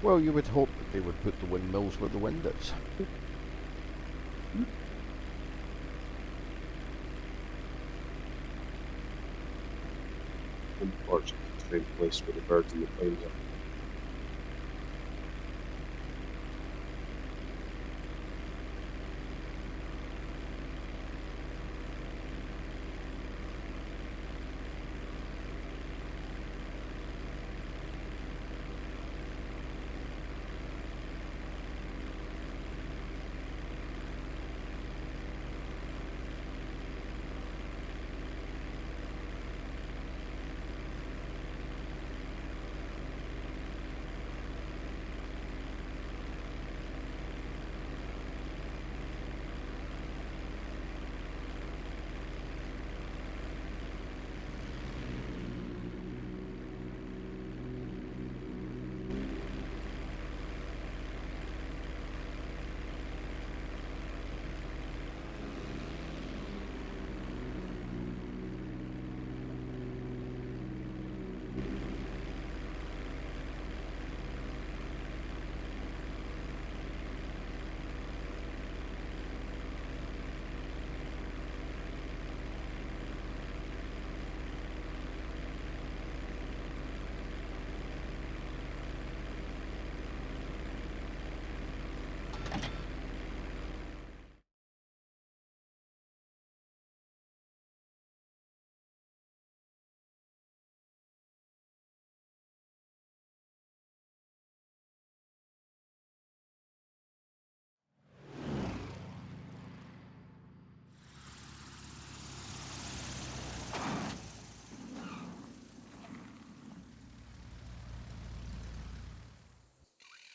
Well, you would hope that they would put the windmills where the wind is. Unfortunately, same place where the birds and the planes are.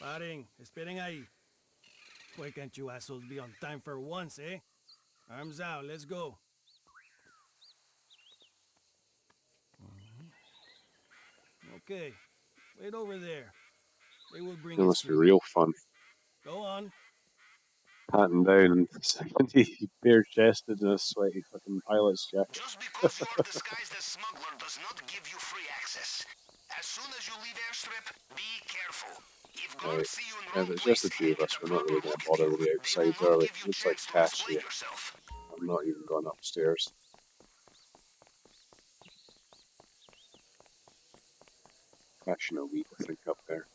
Paren, esperen ahí. Why can't you assholes be on time for once, eh? Arms out, let's go. Okay, wait over there. They will bring It it must be soon. real fun. Go on. Patting down and second he bare chested and a sweaty fucking pilot's jacket. Just because you are disguised as smuggler does not give you free access. As soon as you leave airstrip, be careful. If Right. guards see you in If wrong it's just the place two and of get us, a we're not proper really going look to at bother you, with the they outsides, will are not we? give you Looks like chance to cash explain here. yourself. I'm not even going upstairs. Cashing a week, I think, up there.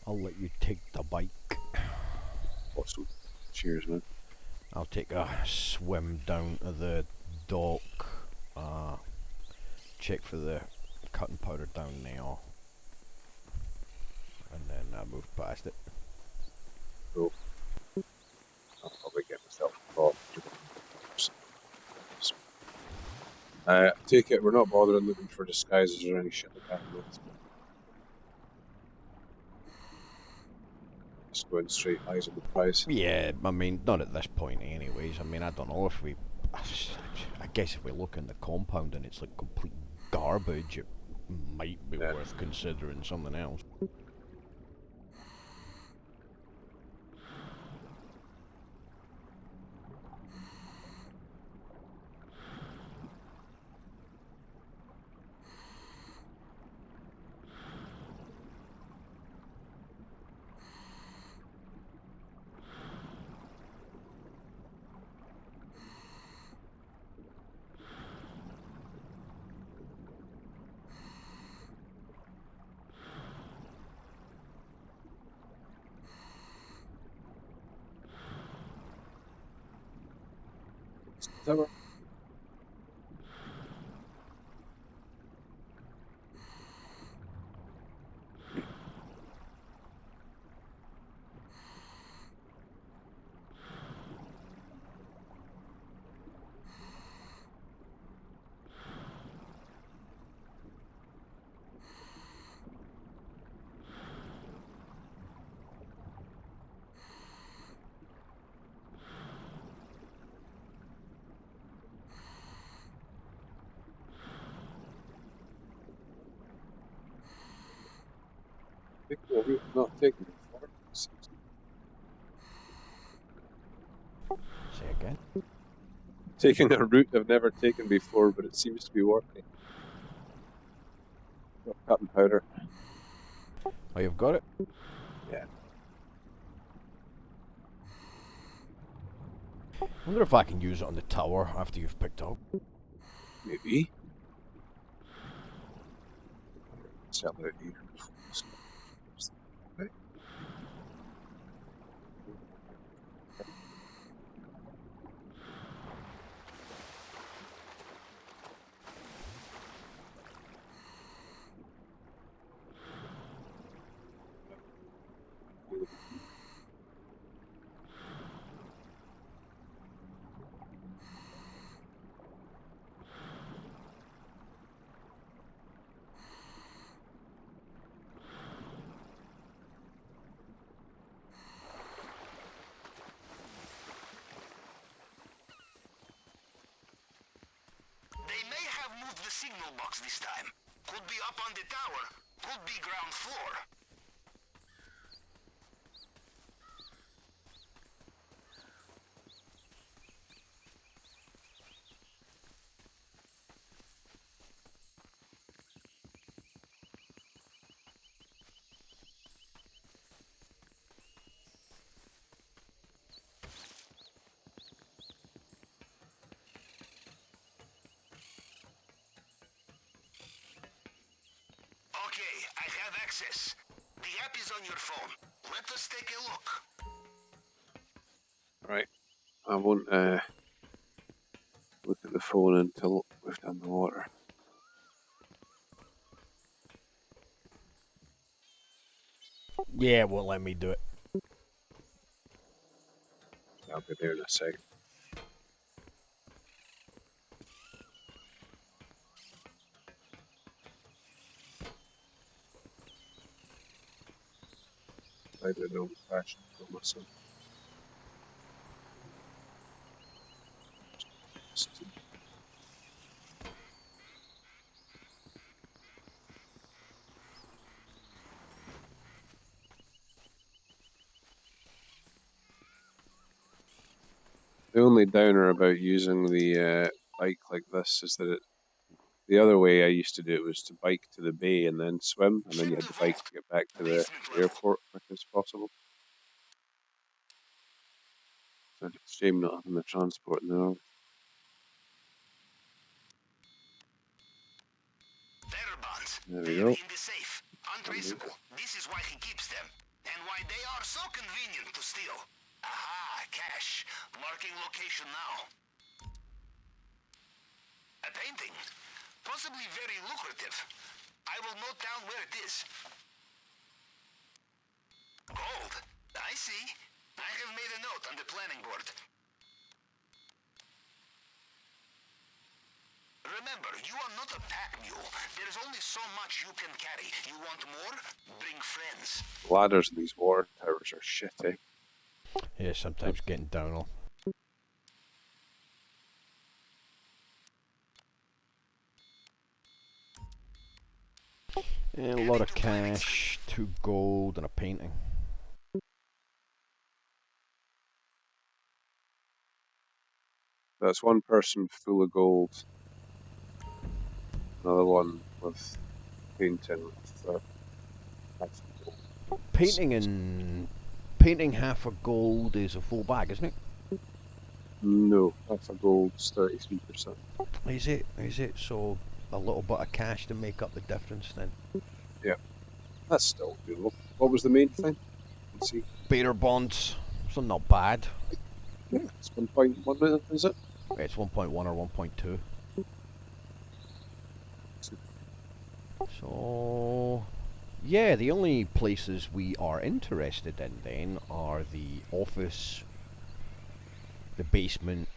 I'll let you take the bike. Awesome. Cheers, man. I'll take a swim down to the dock, check for the cutting powder down there, and then move past it. Cool. I'll probably get myself a thought. Take it, we're not bothering looking for disguises or any shit like that. Just going straight eyes on the prize. Yeah, I mean, not at this point, anyways. I mean, I don't know if we. I guess if we look in the compound and it's like complete garbage, it might be Yeah. worth considering something else. Tower. Take the route not taken before. Say again. Taking a route I've never taken before, but it seems to be working. Got cotton powder. Oh, you've got it? Yeah. I wonder if I can use it on the tower after you've picked up. Maybe. Sell out here. They may have moved the signal box this time. Could be up on the tower, could be ground floor. Okay, I have access. The app is on your phone. Let us take a look. Right. I won't look at the phone until we've done the water. Yeah, it won't let me do it. I'll be there in a second. I don't know fashion for myself. The only downer about using the bike like this is that the other way I used to do it was to bike to the bay and then swim, and then you Check had the to bike vault. to get back to the Basement level. airport quick as possible. So it's a shame not having the transport now. Bearer bonds. There we They're go. in the safe. Untraceable. This is why he keeps them. And why they are so convenient to steal. Aha, cash. Marking location now. A painting. Possibly very lucrative. I will note down where it is. Gold. I see. I have made a note on the planning board. Remember, you are not a pack mule. There is only so much you can carry. You want more? Bring friends. Ladders in these water towers are shit, eh? Yeah, sometimes getting down on. A lot of cash, 2 gold, and a painting. That's one person full of gold. Another one with painting with half of gold. Painting half a gold is a full bag, isn't it? No, half a gold's 33%. Is it? Is it? So a little bit of cash to make up the difference then. Yeah, that's still doable. What was the main thing? Let's see. Bearer bonds, so not bad. Yeah, it's 1.1 million, is it? It's 1.1 or 1.2. So yeah, the only places we are interested in then are the office, the basement,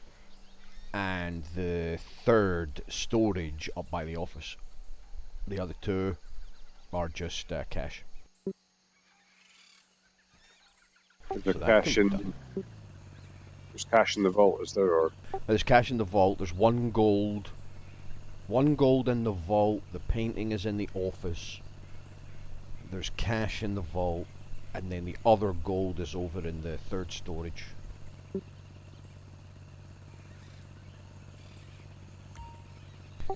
and the third storage up by the office. The other two are just cash. Is there So that cash can be in? done. There's cash in the vault, is there? Or There's cash in the vault. There's 1 gold. 1 gold in the vault. The painting is in the office. There's cash in the vault, and then the other gold is over in the third storage.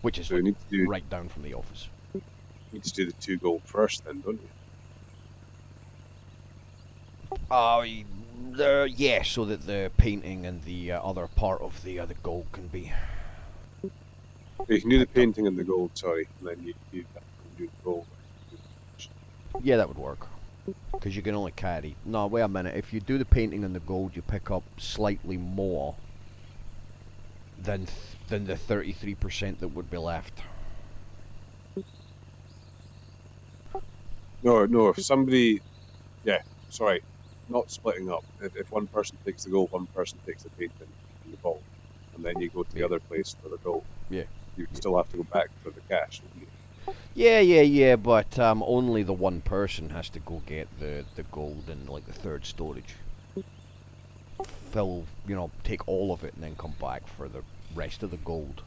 which is So we like need to do right down from the office. the 2 gold first, then, don't we? Yeah, so that the painting and the other part of the gold can be. You can do the Picked up. painting and the gold, sorry, and then you can do the gold. Yeah, that would work. Because you can only carry. No, wait a minute. If you do the painting and the gold, you pick up slightly more than the 33% that would be left. No, if somebody, yeah, sorry, not splitting up. If one person takes the gold, one person takes the painting and the gold, and then you go to the Yeah. other place for the gold. Yeah. You still have to go back for the cash. Don't you? Yeah, but only the one person has to go get the gold in like the third storage. Take all of it and then come back for the rest of the gold.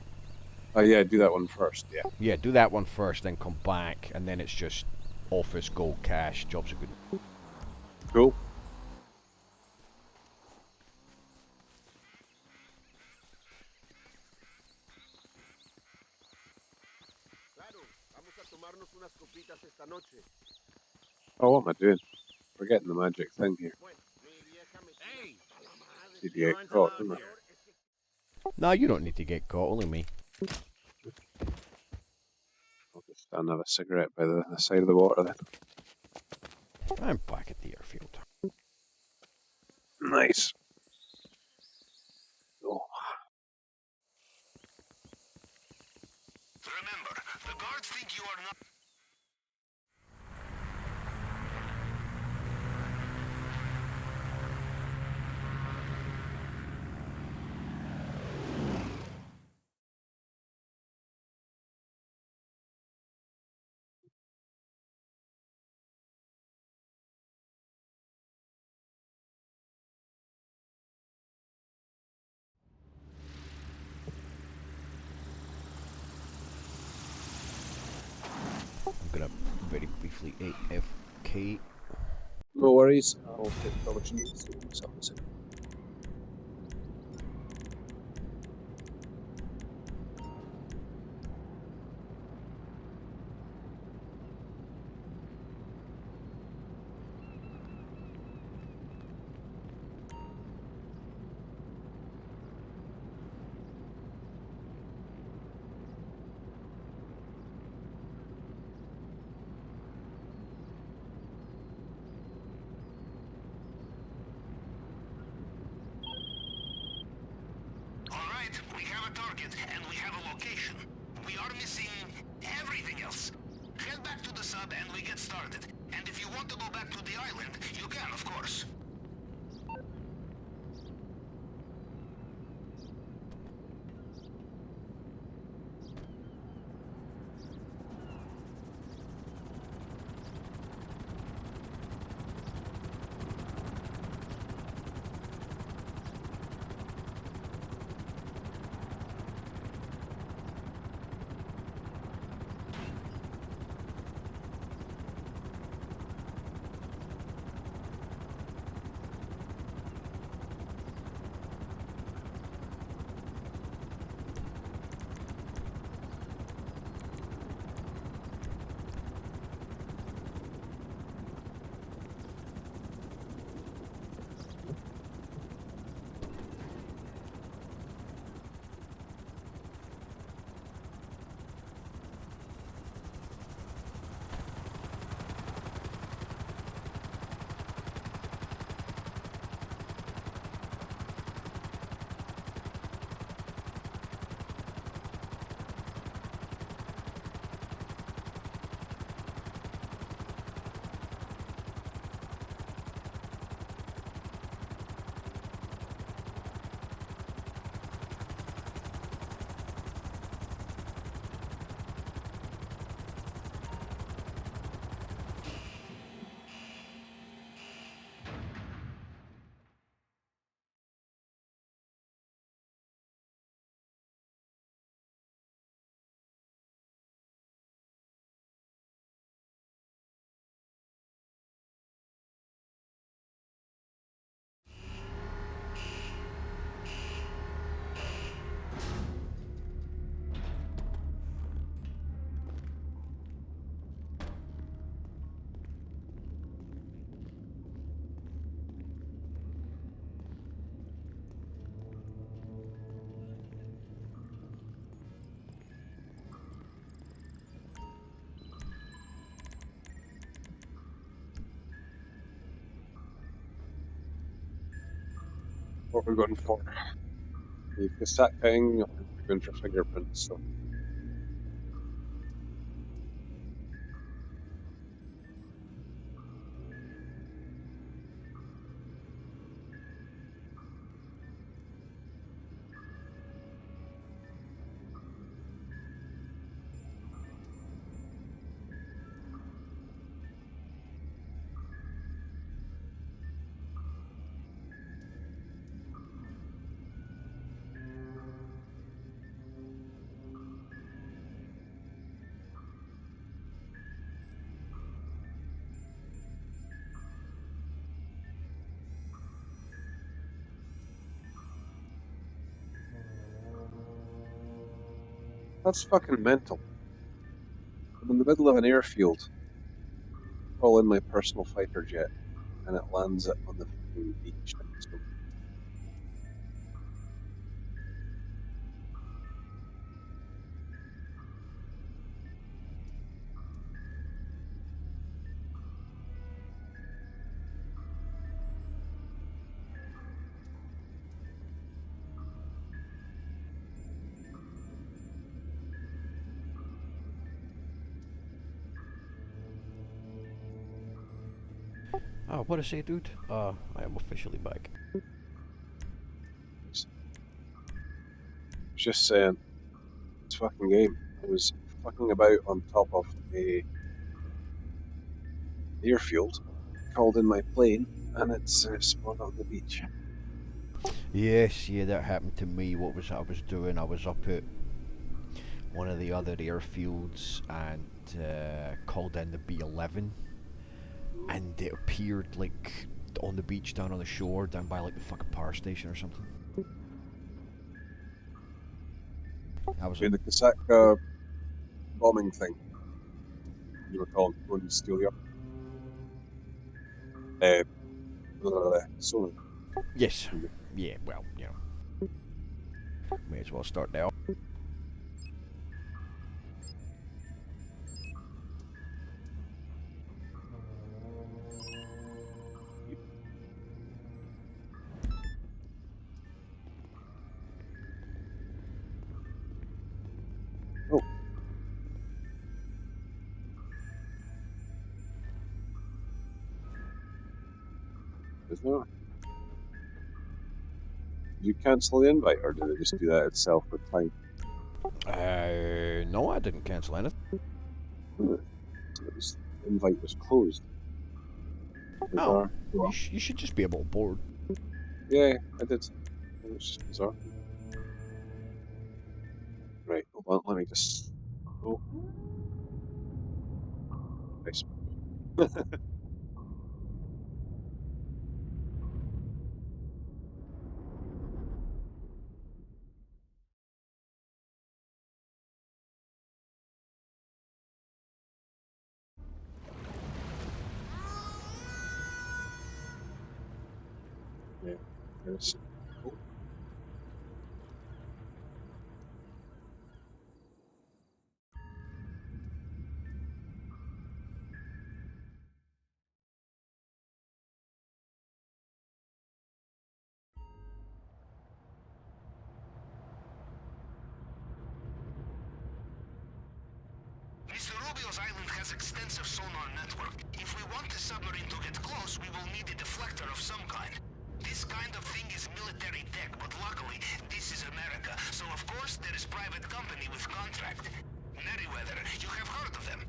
Oh yeah, do that one first. Yeah. Yeah, do that one first, then come back, and then it's just office, gold, cash, jobs are good. Cool. Oh, what am I doing? Forgetting the magic thing here. Did you get caught, didn't I? No, you don't need to get caught, only me. I'll just stand and have a cigarette by the side of the water then. I'm back at the airfield. Nice. Oh. Remember, the guards think you are not. I'm gonna very briefly AFK. No worries. I'll hit double myself a second. Alright, we have a target and we have a location. We are missing everything else. Head back to the sub and we get started. And if you want to go back to the island, you can, of course. What we're going for? The cassette thing, or going for fingerprints. So that's fucking mental. I'm in the middle of an airfield, call in my personal fighter jet, and it lands it on the fucking beach next to me. Oh, what I say, dude? I am officially back. It's just saying, it's fucking game. I was fucking about on top of a airfield, called in my plane, and it's spawned on the beach. Yes, yeah, that happened to me. What was I was doing? I was up at one of the other airfields and called in the B-11, and it appeared like on the beach down on the shore, down by like the fucking power station or something. That was In it. the cassette bombing thing, you were calling going to steal your uh, so Yes. Yeah. Well, may as well start now. oh, is there? Did you cancel the invite, or did it just do that itself with time? No, I didn't cancel anything. It was, the invite was closed. Oh, Bizarre. you should just be able to board. Yeah, I did. It was just bizarre. Right, hold on, let me just. Oh, nice. Yeah, there's. Oh, Mr. Rubio's island has extensive sonar network. If we want the submarine to get close, we will need a deflector of some kind. This kind of thing is military tech, but luckily, this is America, so of course there is private company with contract. Merryweather, you have heard of them?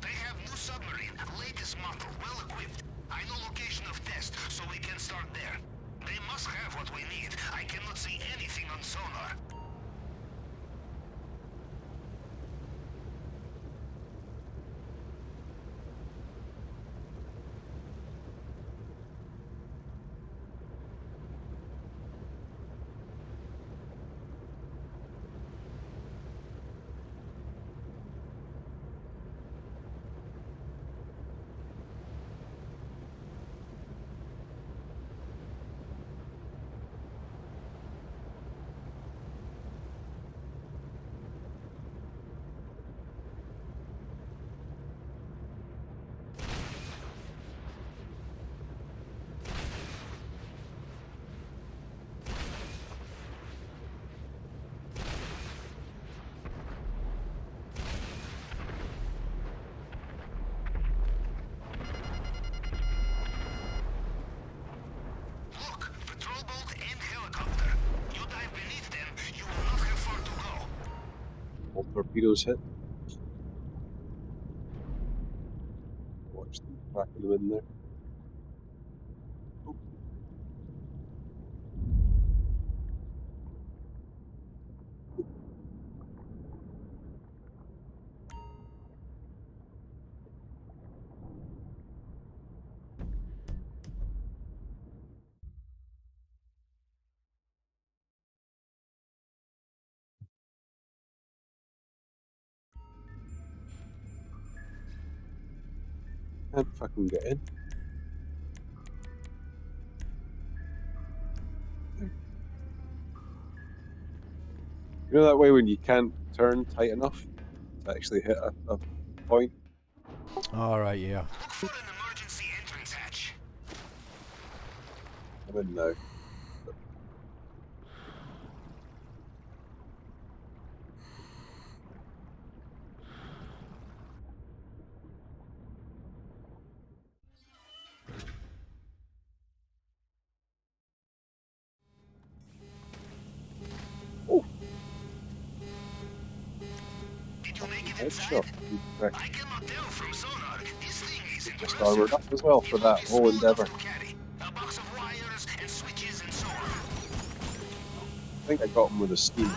They have new submarine, latest model, well equipped. I know location of test, so we can start there. They must have what we need. I cannot see anything on sonar. torpedoes hit. Watch them cracking them in there. Can't fucking get in. You know that way when you can't turn tight enough to actually hit a point? Alright, yeah. Look for an emergency entrance hatch. I'm in now. Oh, Did you make it headshot. inside? Correct. I cannot tell from sonar. This thing is Just impressive. armored up as well for It will that be whole small enough endeavor. to carry. A box of wires and switches and so on. I think I got him with a steam.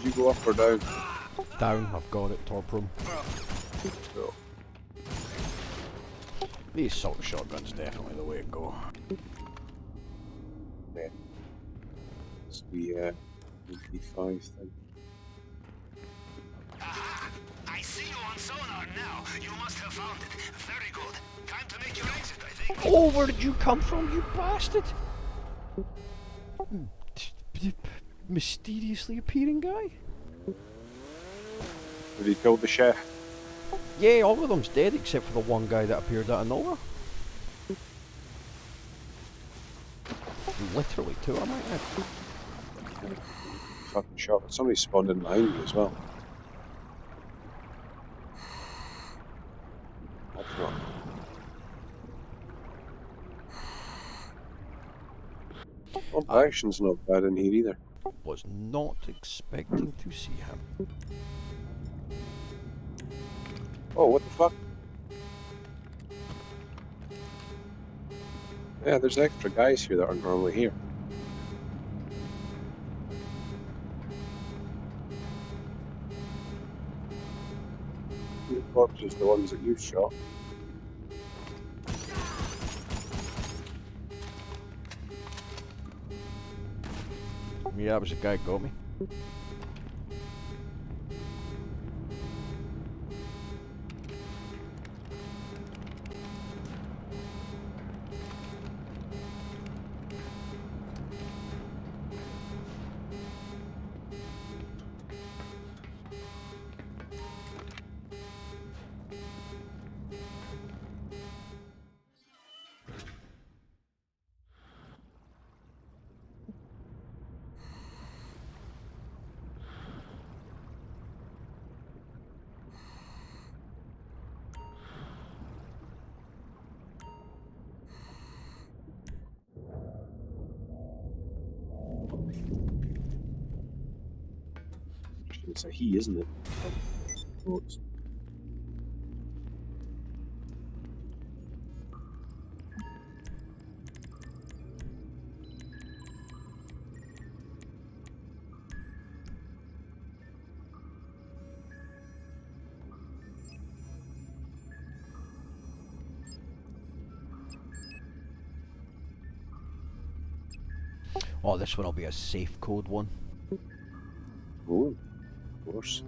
Did you go up or down? Down, I've got it, torp room. So, The assault shotgun's definitely the way to go. yeah. It's the 55 thing. Aha! I see you on sonar now. You must have found it. Very good. Time to make your exit, I think. Oh, where did you come from, you bastard? Mysteriously appearing guy? Did he kill the chef? Yeah, all of them's dead except for the one guy that appeared out of nowhere. Literally two, I might add. Fucking shot. Somebody spawned in behind me as well. That's not. Well, the action's not bad in here either. Was not expecting to see him. Oh, what the fuck? Yeah, there's extra guys here that aren't normally here. The corpses, the ones that you shot. Yeah, that was the guy who got me. It's a he, isn't it? Oh, it's Oh, this one will be a safe code one. oh, of course.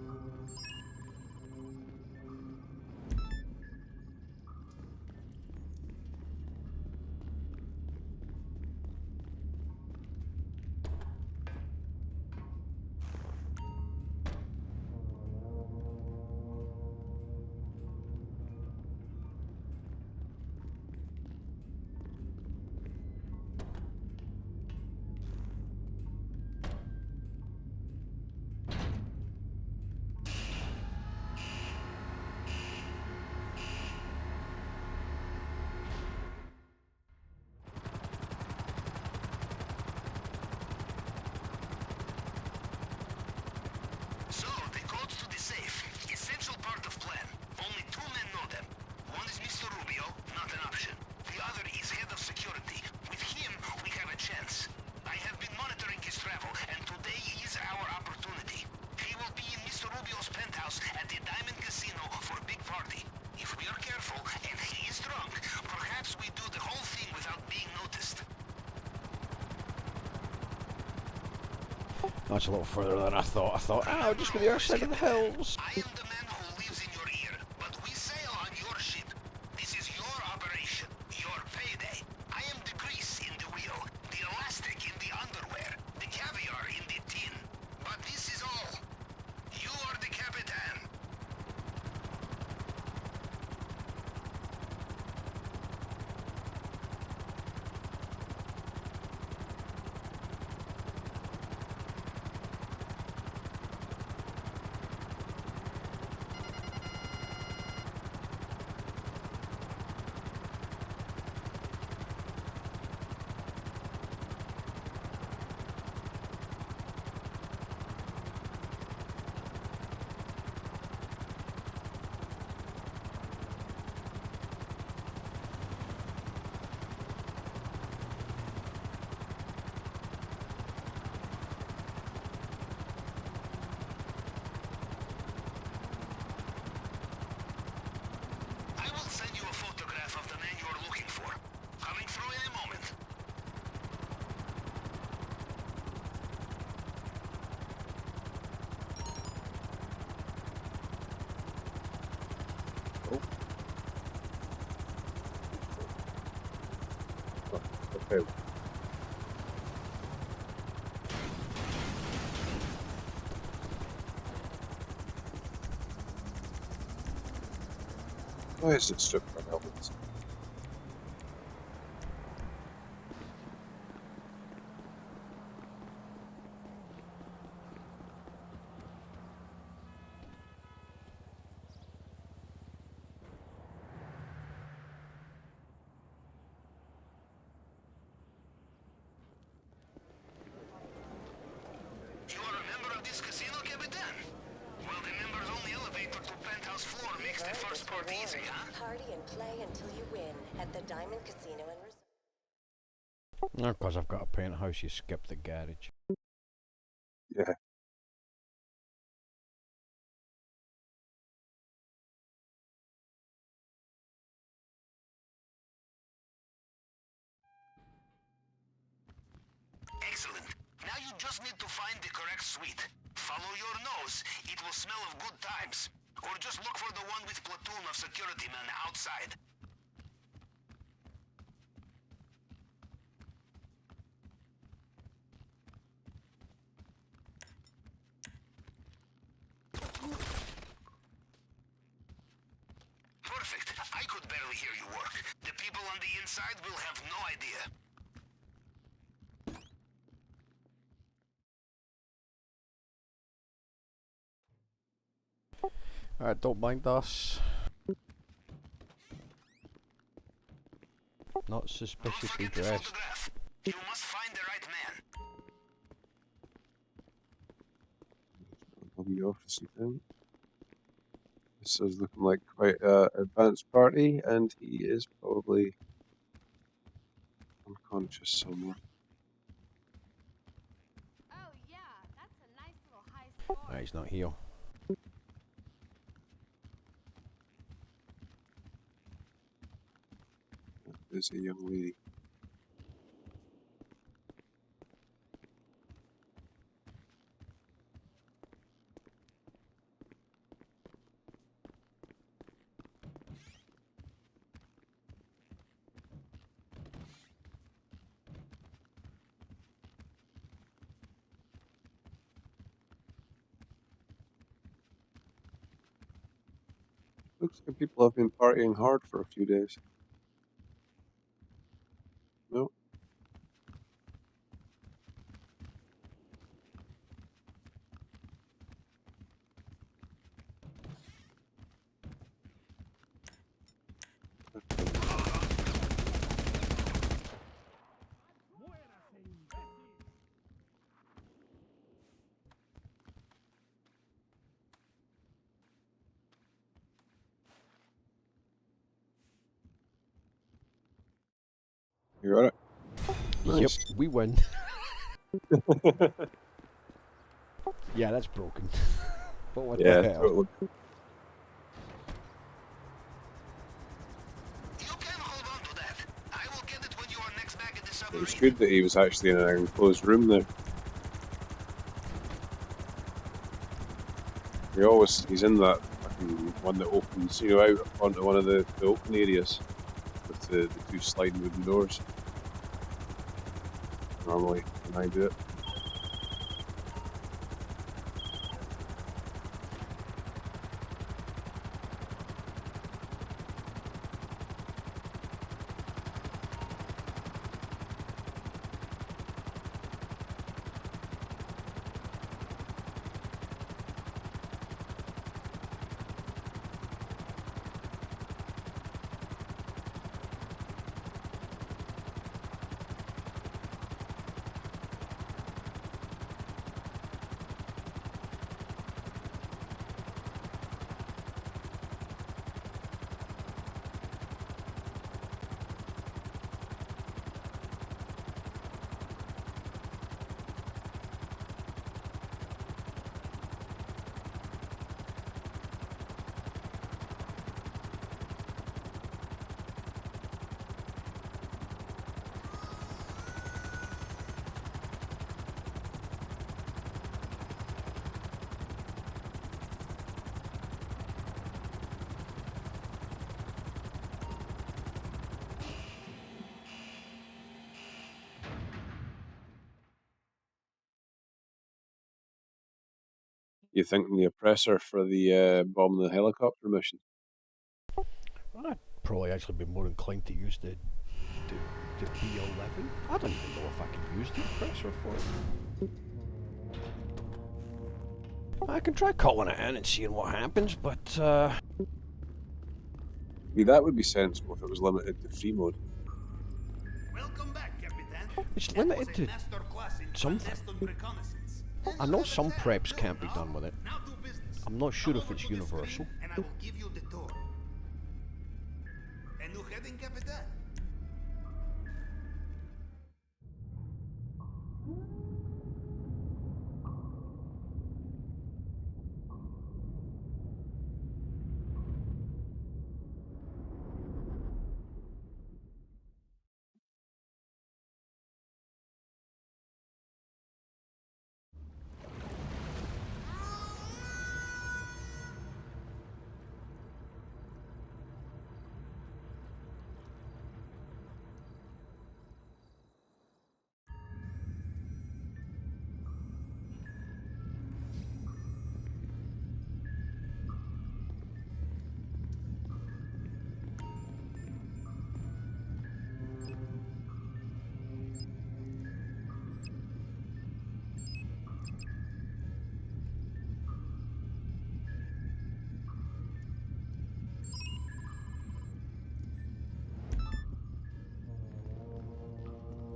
That's a lot further than I thought. I thought, I'll just be the other side of the hills. I am the man who lives in your ear, but we sail on your ship. This is your operation, your payday. I am the grease in the wheel, the elastic in the underwear, the caviar in the tin. But this is all. You are the Capitan. I will send you a photograph of the man you are looking for. Coming through in a moment. Oh. Oh, okay. Why is it stripped for helmets? You are a member of this casino, Capitan? Well, the members-only elevator to penthouse floor makes the first part easy, huh? Party and play until you win at the Diamond Casino and Resort. No, because I've got a penthouse, you skip the garage. Yeah. Excellent. Now you just need to find the correct suite. Follow your nose. It will smell of good times. Or just look for the one with platoon of security men outside. Perfect. I could barely hear you work. The people on the inside will have no idea. Don't mind us. Not Don't suspiciously forget the dressed. photograph. You must find the right man. Lobby office again. This is looking like quite an advanced party, and he is probably unconscious somewhere. Oh yeah, that's a nice little high score. He's not here. There's a young lady. Looks like people have been partying hard for a few days. No? You got it? Nice. Yep, we win. Yeah, that's broken. But what Yeah, the hell? totally. You can hold on to that. I will get it when you are next back at the It was submarine. good that he was actually in an enclosed room there. He's in that fucking one that opens, out onto one of the open areas with the two sliding wooden doors. Normally, when I do it. You thinking the oppressor for the bombing the helicopter mission? I'd probably actually be more inclined to use the B11. I don't even know if I can use the oppressor for it. I can try calling it in and seeing what happens, but That would be sensible if it was limited to free mode. Welcome back, Capitan. it's limited to something. I know some preps can't be done with it. Now do business. I'm not sure Come if over it's to the universal. screen and I will give you the tour. And you heading, Capitan?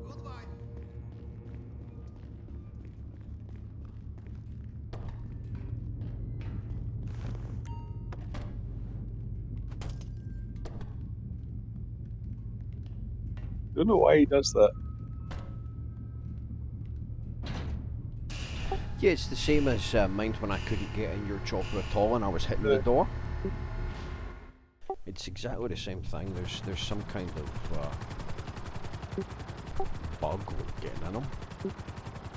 Goodbye. Don't know why he does that. Yeah, it's the same as mine when I couldn't get in your chocolate at all and I was hitting the Yeah. door. It's exactly the same thing. There's some kind of bug with getting in them. The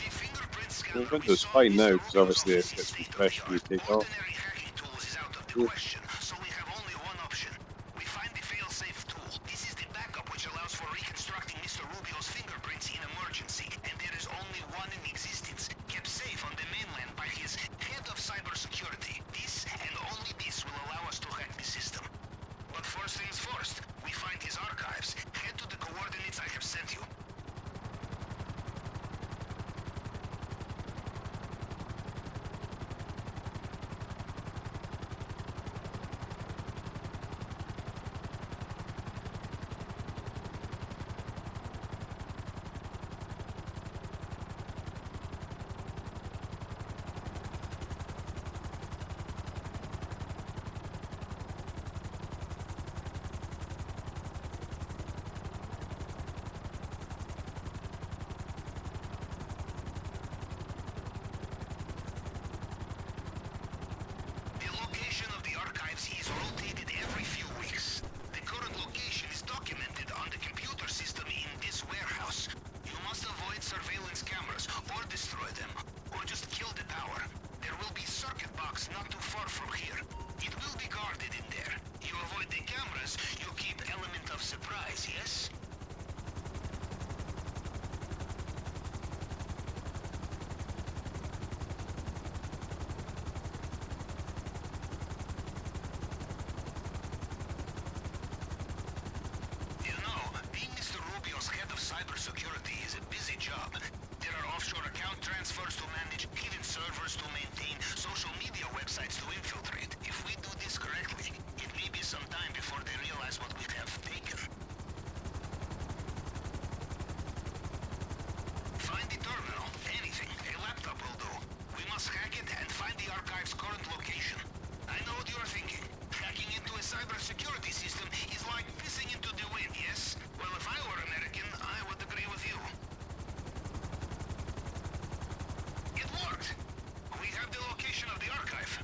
fingerprint The scanner window's we saw fine in now Mr. because Rubio's obviously it office is gets state of refreshed the when you art. take off. Ordinary hacking tools is out of the Yeah. question, so we have only one option. We find the fail-safe tool. This is the backup which allows for reconstructing Mr. Rubio's fingerprints in emergency, and there is only one in existence, kept safe on the mainland by his head of cybersecurity. This and only this will allow us to hack the system. But first things first, we find his archives. Head to the coordinates I have sent you. The location of the archives is rotated every few weeks. The current location is documented on the computer system in this warehouse. You must avoid surveillance cameras, or destroy them, or just kill the power. There will be circuit box not too far here. It will be guarded in there. You avoid the cameras, you keep element of surprise, yes? You know, being Mr. Rubio's head of cybersecurity is a busy job. There are offshore account transfers to manage, hidden servers to maintain, social media websites to infiltrate. If we do this correctly, it may be some time before they realize what we have taken. Find the terminal, anything, a laptop will do. We must hack it and find the archive's current location. I know what you are thinking. Hacking into a cybersecurity system is like pissing into the wind, yes? Well, if I were American, I would agree with you. It worked! We have the location of the archive.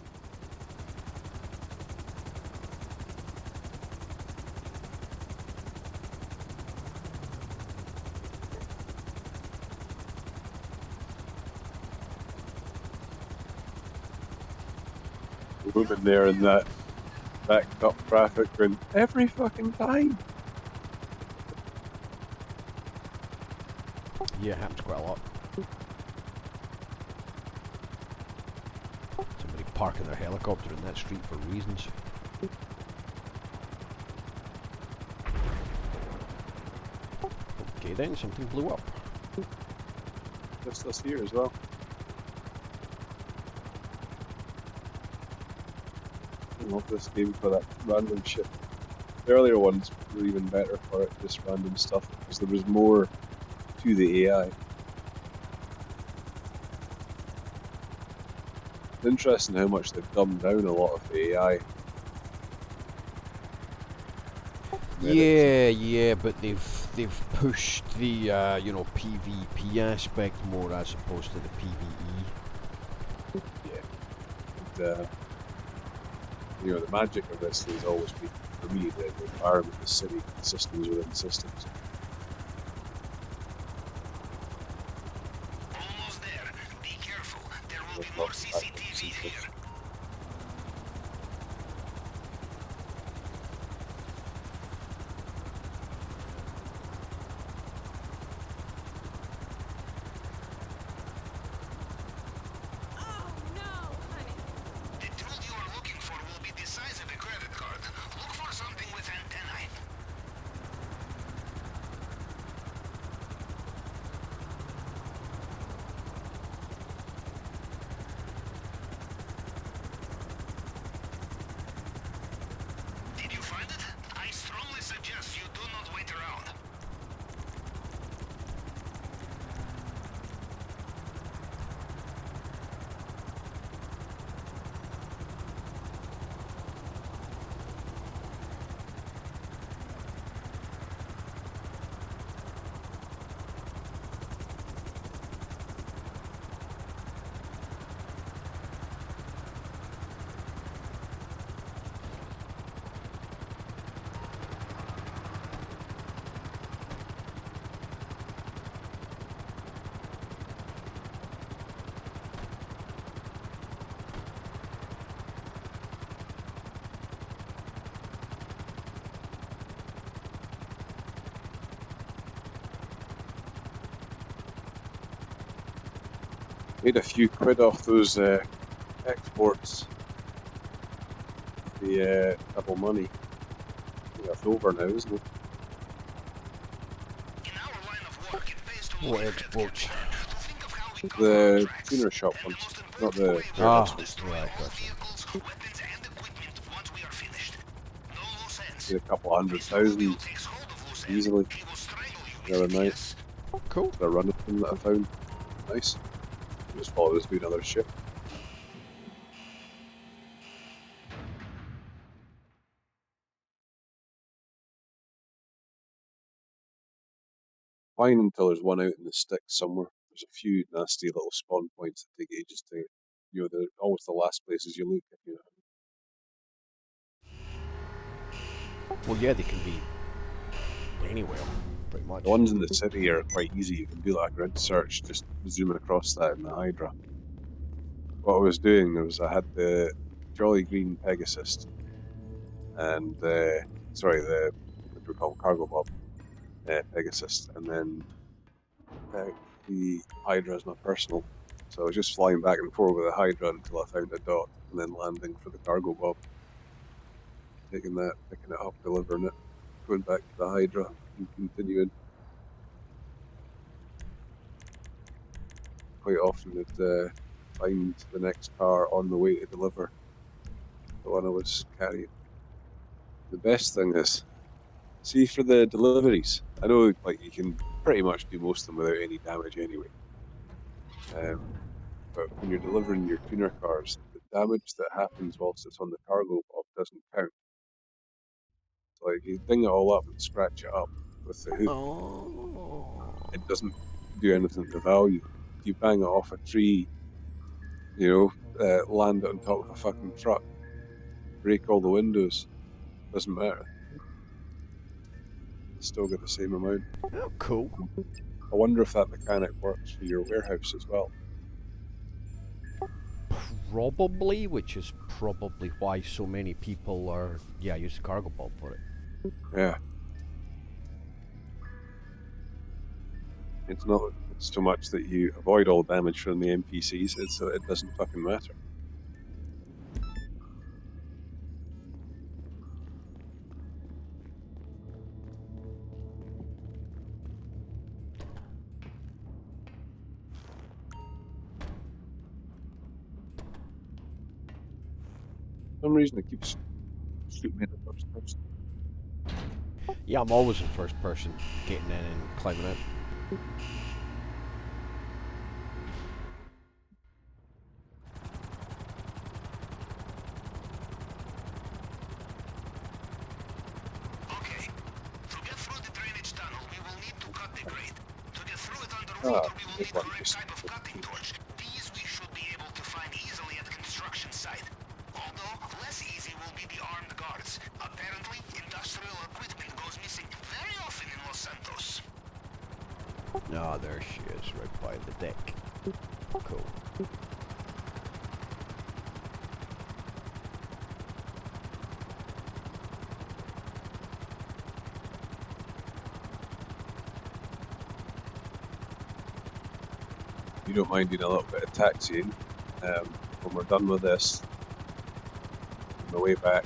The woman there in that backed up traffic going every fucking time. Yeah, it happens quite a lot. Somebody parking their helicopter in that street for reasons. Okay then, something blew up. Just us here as well. I love this game for that random shit. The earlier ones were even better for it, just random stuff, because there was more to the AI. It's interesting how much they've dumbed down a lot of the AI. Yeah, but they've pushed the PvP aspect more as opposed to the PvE. And, the magic of this has always been, for me, the environment, the city, the systems within systems. Almost there. Be careful. There will be Love more that CCTV here. Oh no, honey. The tool you are looking for will be the size of a credit card. Look for something with antennae. Did you find it? I strongly suggest you do not wait around. Made a few quid off those exports. The double money. I think that's over now, isn't it? In our line of work, it pays to What look exports? to think of how we cover The contracts. tuner shop And ones, the most not important the way, we warehouse will ones. destroy Right, all gotcha. vehicles, weapons, and equipment once we are finished. No loose ends. Made a couple Mr. Rubio 100,000 takes hold of loose ends. easily He will strangle you the other with it, night. yes? Cool. The run of them that I found. Nice. Just follow us doing other shit. Fine until there's one out in the sticks somewhere. There's a few nasty little spawn points that take ages to, they're always the last places you look. Well, yeah, they can be anywhere, pretty much. The ones in the city are quite easy. You can do like a grid search, just zoom across that in the Hydra. What I was doing was I had the Jolly Green Pegasus, and sorry, the what do we call cargo mob Pegasus, and then the Hydra is my personal. So I was just flying back and forth with the Hydra until I found a dot, and then landing for the cargo mob, taking that, picking it up, delivering it, going back to the Hydra, and continuing. Quite often would find the next car on the way to deliver the one I was carrying. The best thing is, see, for the deliveries, I know like you can pretty much do most of them without any damage anyway. But when you're delivering your tuner cars, the damage that happens whilst it's on the cargo bob doesn't count. So like you ding it all up and scratch it up with the hook, Oh. it doesn't do anything to value. If you bang it off a tree, land it on top of a fucking truck, break all the windows, doesn't matter. You still get the same amount. Oh, cool. I wonder if that mechanic works for your warehouse as well. Probably, which is probably why so many people are, use the cargo bob for it. Yeah. It's not so much that you avoid all damage from the NPCs, it's that it doesn't fucking matter. For some reason it keeps shooting me in the first person. Yeah, I'm always in first person, getting in and climbing out. Okay. To get through the drainage tunnel, we will need to cut the grate. To get through it Ah, underwater, we will big need the one. correct Just type of cutting torch. These we should be able to find easily at construction site. Although, less easy will be the armed guards. Apparently, industrial equipment goes missing very often in Los Santos. Ah, there she is, right by the deck. Cool. you don't mind doing a little bit of taxiing. When we're done with this, on the way back,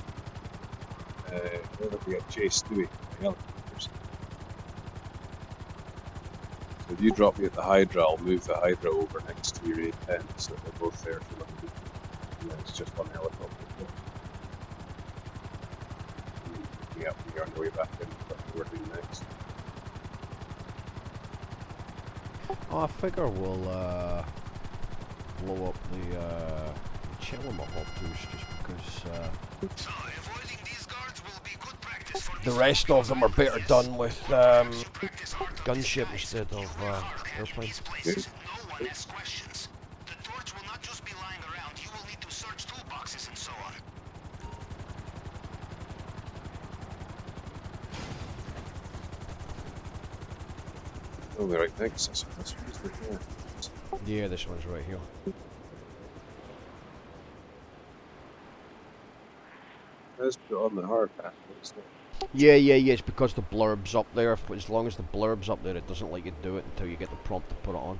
we get chased, do we? By helicopters. So if you drop me at the Hydra, I'll move the Hydra over next to your A10 so that we're both there for the and then it's just one helicopter. Yeah, we're on the way back in, what we're doing next. Oh, I figure we'll blow up the Chelima hoppers just because So, avoiding these guards will be good practice for the Mr. rest of them are better Yes. done with Perhaps you practice art of gunship disguise. instead You of work hard and in airplane. these places, no one asks questions. The torch will not just be lying around. You will need to search toolboxes and so on. Oh, they're right next to us. That's what yeah. Yeah, this one's right here. Let's put it on the hard path. Yeah, it's because the blurb's up there. As long as the blurb's up there, it doesn't let you do it until you get the prompt to put it on.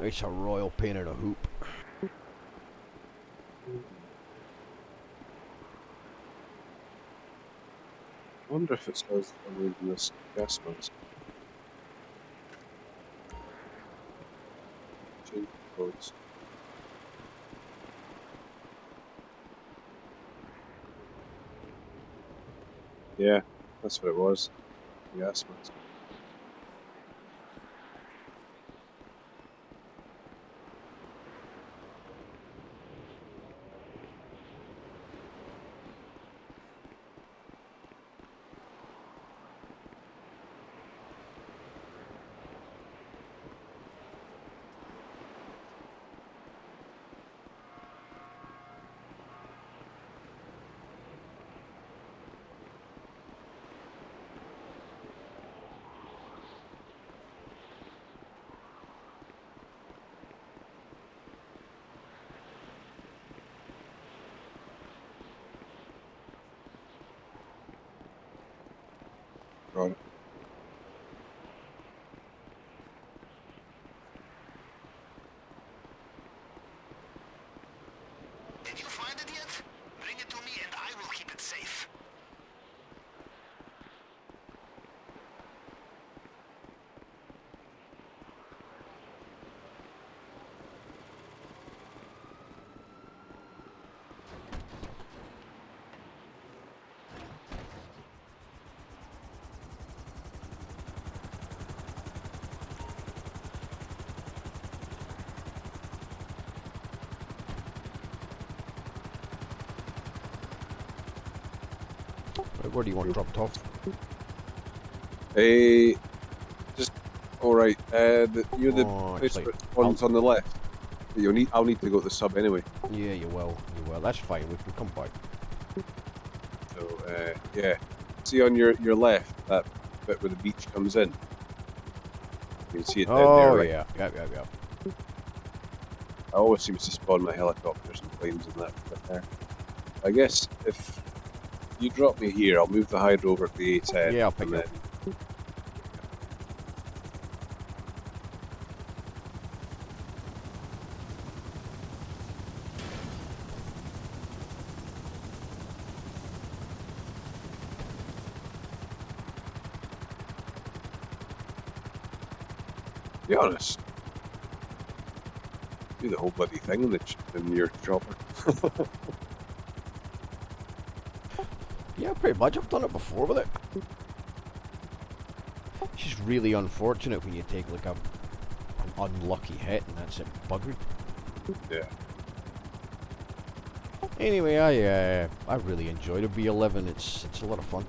It's a royal pain in a hoop. I wonder if it's because I'm reading this gas mask. Change the codes. Yeah, that's what it was. Gas mask. Did you find it yet? Bring it to me and I will keep it safe. Where do you want to drop it off? Just all right. You're the Oh, place it's like- where it spawns on the left. I'll need to go to the sub anyway. Yeah, you will. You will. That's fine. We can come back. So yeah. See on your left that bit where the beach comes in. You can see it down there, Oh right? yeah. Yeah. I always seems to spawn my helicopters and planes in that bit there. I guess if you drop me here, I'll move the hydro over to the A10. Yeah, I'll pick and you then up. be honest, do the whole bloody thing in your chopper. Yeah, pretty much. I've done it before with it. It's just really unfortunate when you take like an unlucky hit and that's it buggered. Yeah. Anyway, I really enjoyed a B11. It's a lot of fun.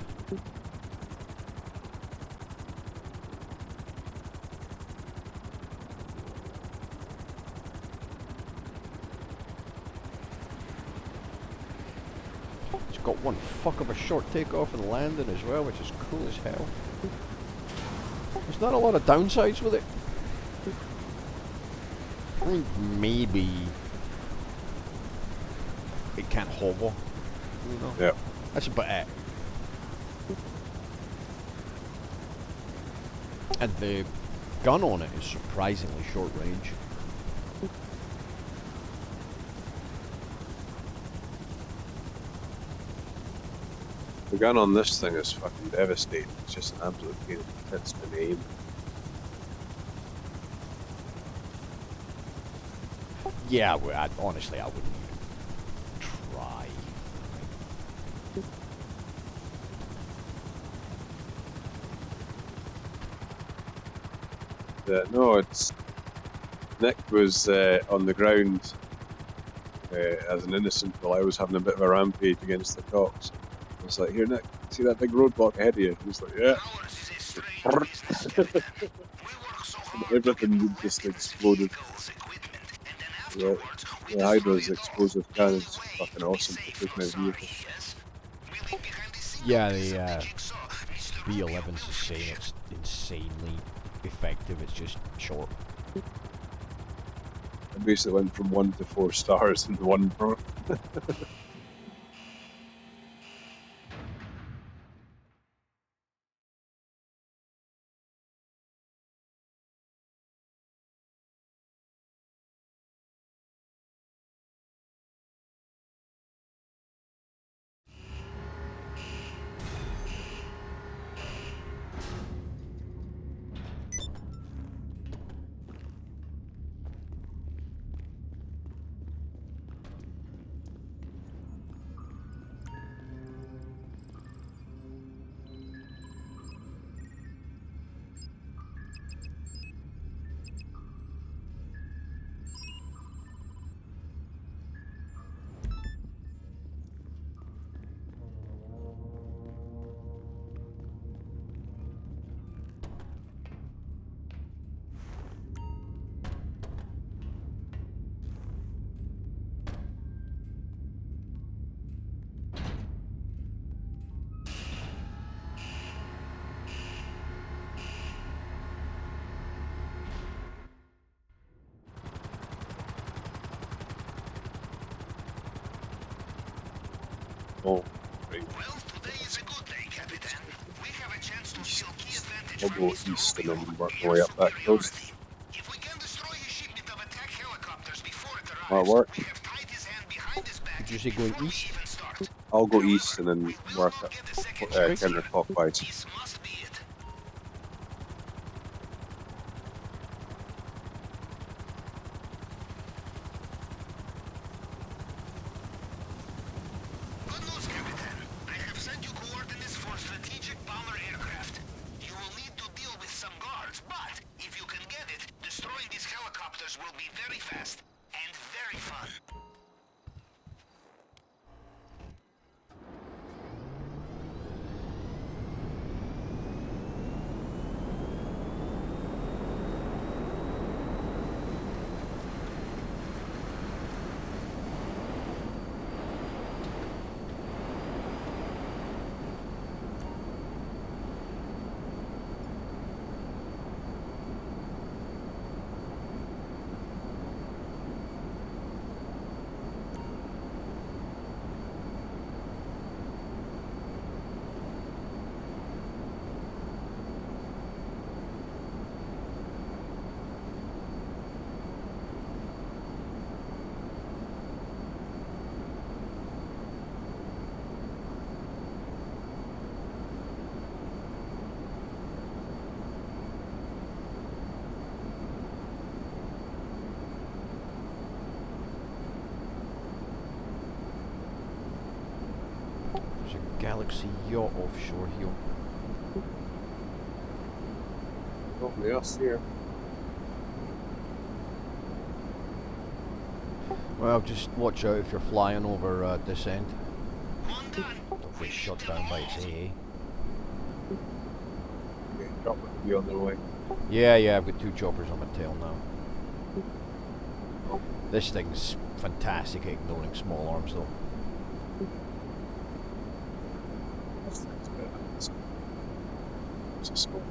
It's got one fuck of a short takeoff and landing as well, which is cool as hell. There's not a lot of downsides with it. I think maybe it can't hover. You know? Yeah. That's about it. And the gun on it is surprisingly short range. The gun on this thing is fucking devastating. It's just an absolute pain in the tits to aim. Yeah, honestly, I wouldn't even try. No, it's Nick was on the ground as an innocent while I was having a bit of a rampage against the cops. I was like, "Here, Nick, see that big roadblock ahead of you?" He's like, "Yeah." Ours is a strange business, Captain. We work so hard to Everything remove just all exploded. vehicles, equipment, and then Yeah, afterwards we the Hydra's destroy it all. explosive The only cannon's way fucking to be awesome safe for taking from out Sorry, vehicles. yes? We leave behind a single Yeah, piece of the the jigsaw. Mr. Rubio B11's will the same. finish it. It's insanely effective. It's just short. I basically went from 1 to 4 stars in one pro. Oh, right. Well, today is a good day, Capitan. We have a chance to steal key advantage I'll from go Mr. east and Rubio. then work We my way have up that coast. superiority. If we can destroy his shipment of attack helicopters before it That'll arrives, work. we have tied his hand behind his back Did you say going east? Even start. I'll go east and then We will work not get the second Okay. chance here. counterclockwise. This must be it. Good news, Captain. I have sent you coordinates for strategic bomber aircraft. You will need to deal with some guards, but if you can get it, destroying these helicopters will be very fast and very fun. There's a Galaxy yacht offshore here. Nobody else here. Well, just watch out if you're flying over this end. One done. Don't get shot down by its AA. Okay, drop with you on their way. Yeah, I've got 2 choppers on my tail now. This thing's fantastic at ignoring small arms though. That's better. It's a small.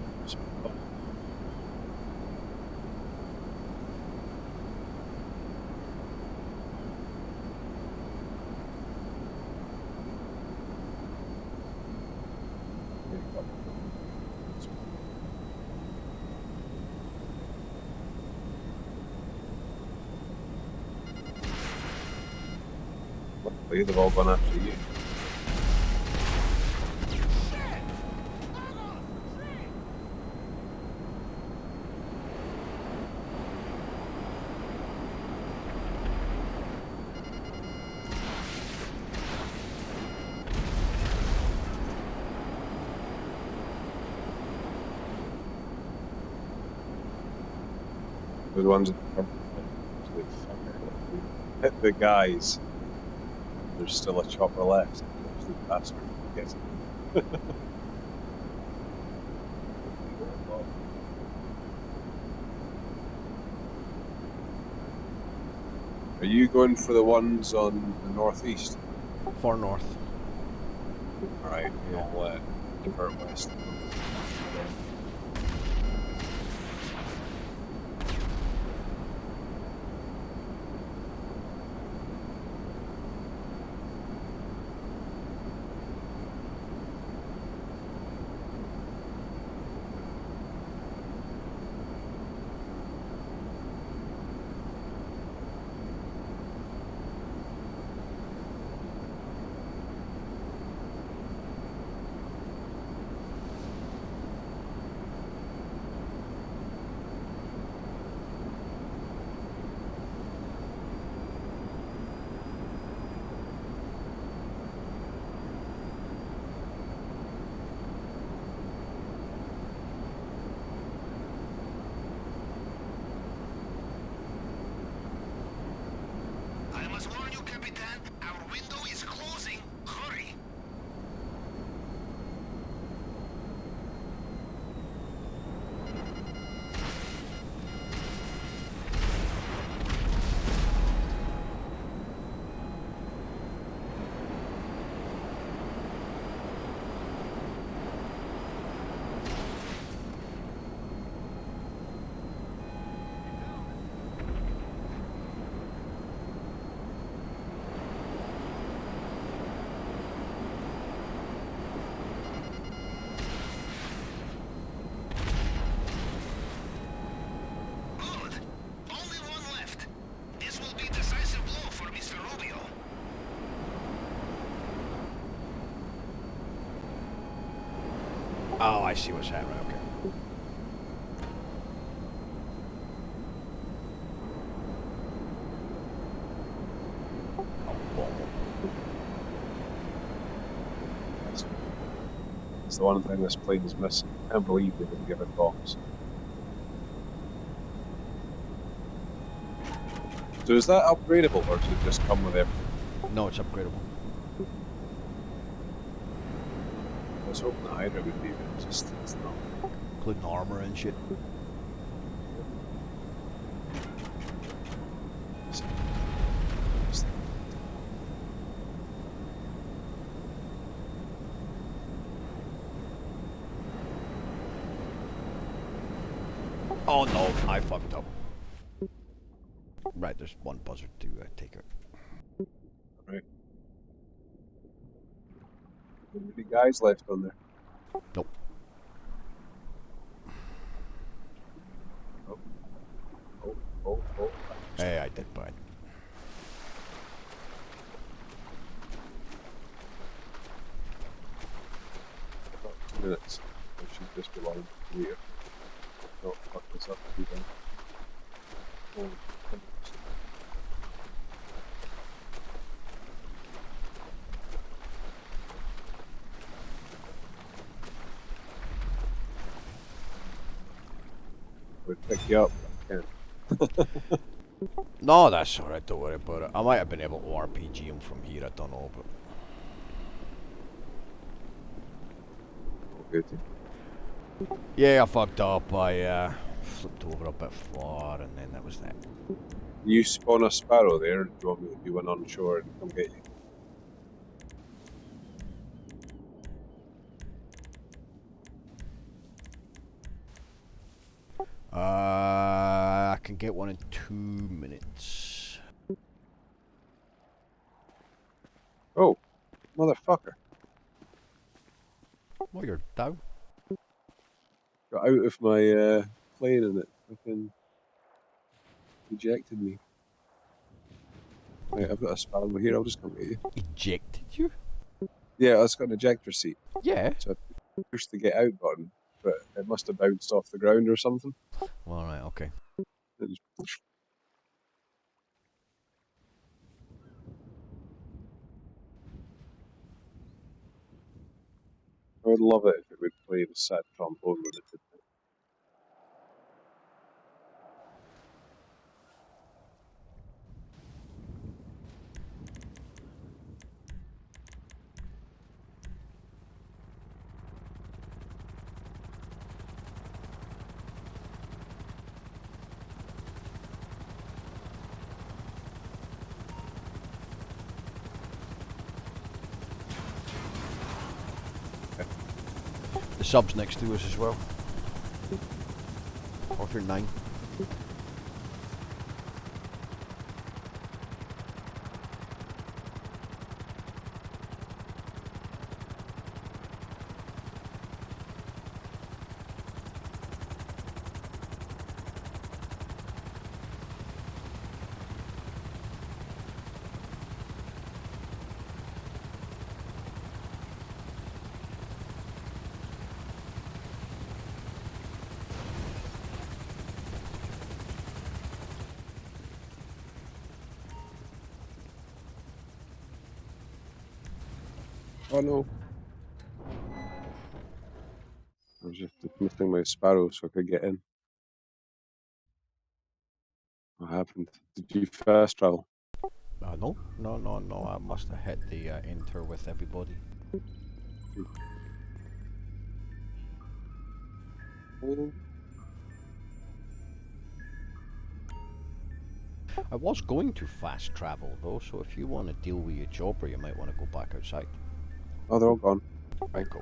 Luckily, they've all gone after you. The ones that hit the guys. There's still a chopper left. Absolute bastard. Yes. Are you going for the ones on the northeast? Far north. Alright, Yeah. I'll divert west. Oh, I see what's happening. Okay. That's the one thing this plane is missing. I can't believe they didn't give it bombs. So is that upgradable, or does it just come with everything? No, it's upgradable. I was hoping the Hydra would be, but it's not. Including armor and shit. Oh no, I fucked up. Right, there's one buzzard to take out. Right. Any guys left on there? Nope. Oh. Hey, I did bad. About 2 minutes. I should just be lying here. Not fuck this up too bad. Oh, 10 minutes. I would pick you up, but I can't. No, that's alright, don't worry about it. I might have been able to RPG him from here, I don't know, but... Good. Yeah, I fucked up. I flipped over a bit far, and then that was that. You spawn a sparrow there, or do you want me to do one on shore and come get you? I can get one in 2 minutes. Oh, motherfucker. Well, you're down. Got out of my plane and it fucking ejected me. Right, I've got a sparrow here, I'll just come get you. Ejected you? Yeah, it's got an ejector seat. Yeah. So I pushed the get out button, but it must have bounced off the ground or something. Alright, okay. It just... I would love it if it would play the sad trombone when it did that. The sub's next to us as well. Off your 9. Oh no. I was just dismissing my sparrow so I could get in. What happened? Did you fast travel? No. I must have hit the enter with everybody. I was going to fast travel though, so if you want to deal with your chopper, you might want to go back outside. Oh, they're all gone. Right, go.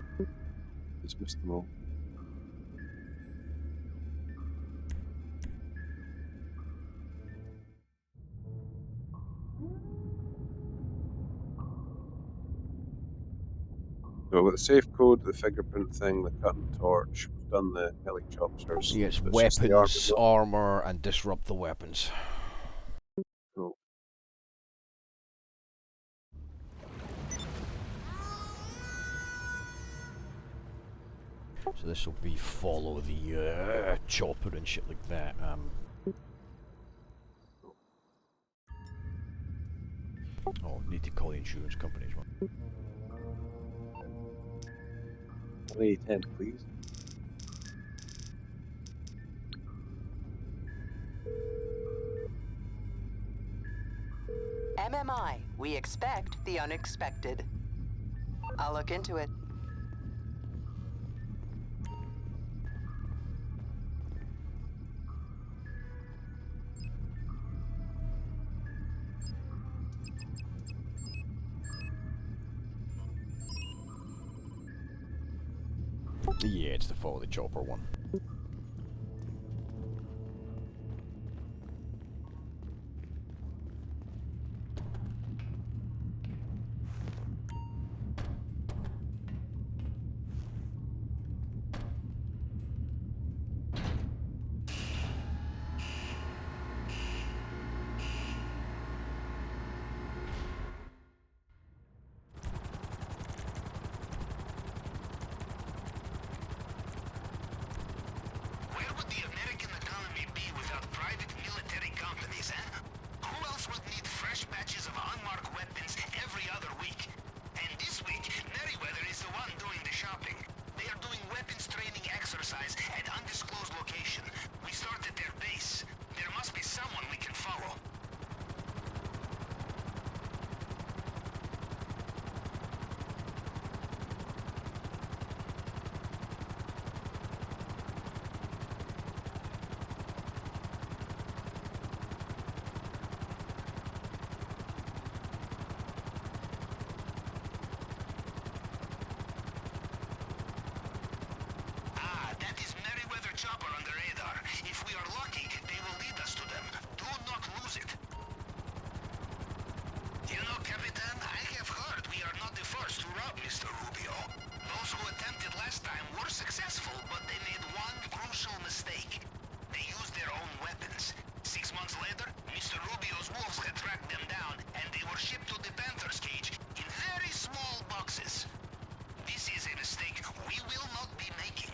Dismissed them all. So we've got the safe code, the fingerprint thing, the cutting torch. We've done the helicopters. Yeah, it's It's just the armor. weapons, armor, and disrupt the weapons. Cool. So this will be follow the chopper and shit like that. Oh, need to call the insurance company as well. 2010, please. MMI, we expect the unexpected. I'll look into it. Yeah, it's the follow the chopper one. Where would the American economy be without private military companies, eh? Who else would need fresh batches of unmarked weapons every other week? And this week, Merryweather is the one doing the shopping. They are doing weapons training exercise at undisclosed location. We start at their base. There must be someone we can follow. Ah, that is Merryweather chopper on the radar. If we are lucky, they will lead us to them. Do not lose it. You know, Capitan, I have heard we are not the first to rob Mr. Rubio. Those who attempted last time were successful, but they made one crucial mistake. They used their own weapons. 6 months later, Mr. Rubio's wolves had tracked them down, and they were shipped to the Panther's cage in very small boxes. This is a mistake we will not be making.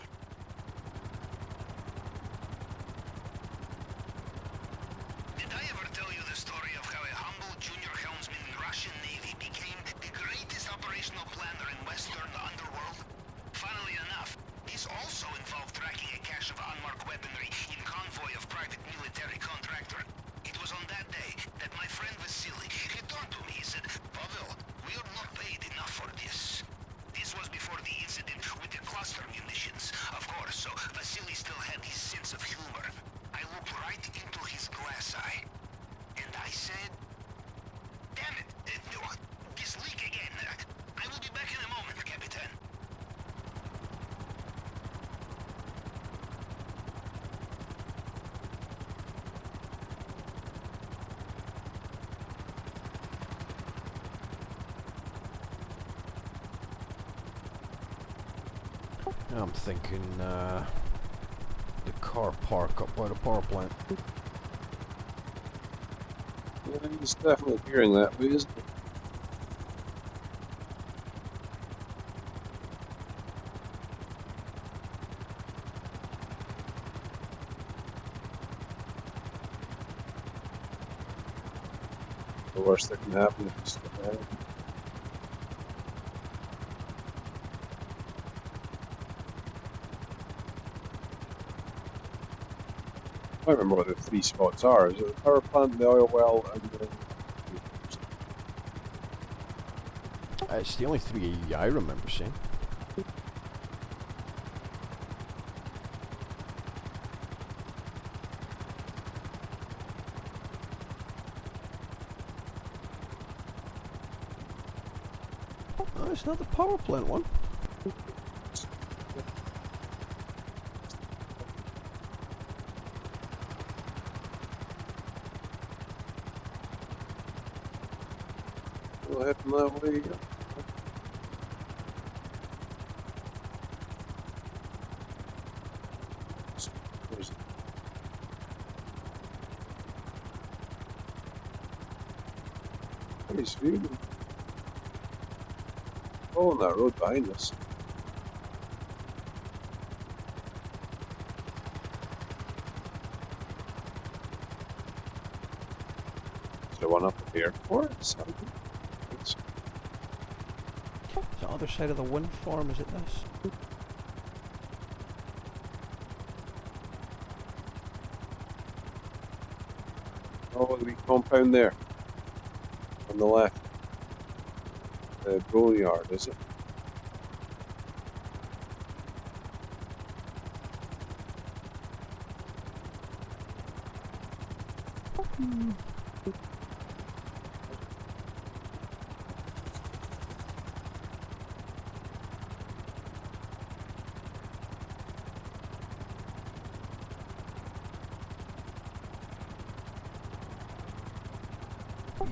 Did I ever tell you the story of how a humble junior helmsman in Russian Navy became the greatest operational planner in Western underworld? Funnily enough, this also involved tracking a cache of unmarked weaponry in convoy of private military contractor. It was on that day that my friend Vasily, he turned to me, he said, "Pavel, we are not paid enough for this." This was before the incident with the cluster munitions, of course, so Vasily still had his sense of humor. I looked right into his glass eye, and I said, "Damn it, this leak again. I will be back in a moment, Capitan." I'm thinking the car park up by the power plant. Yeah, he's definitely appearing that way, isn't it? The worst that can happen if you skip ahead. I don't remember what the 3 spots are. Is it the power plant, the oil well, and then... It's the only 3 I remember seeing. Oh, it's not the power plant one. We'll head from that way again. There's pretty sweet. Oh, on that road behind us. the one up at the airport? So, I think so. Is the other side of the wind farm, is it this? Oh, the wee compound there. On the left. The boneyard, is it?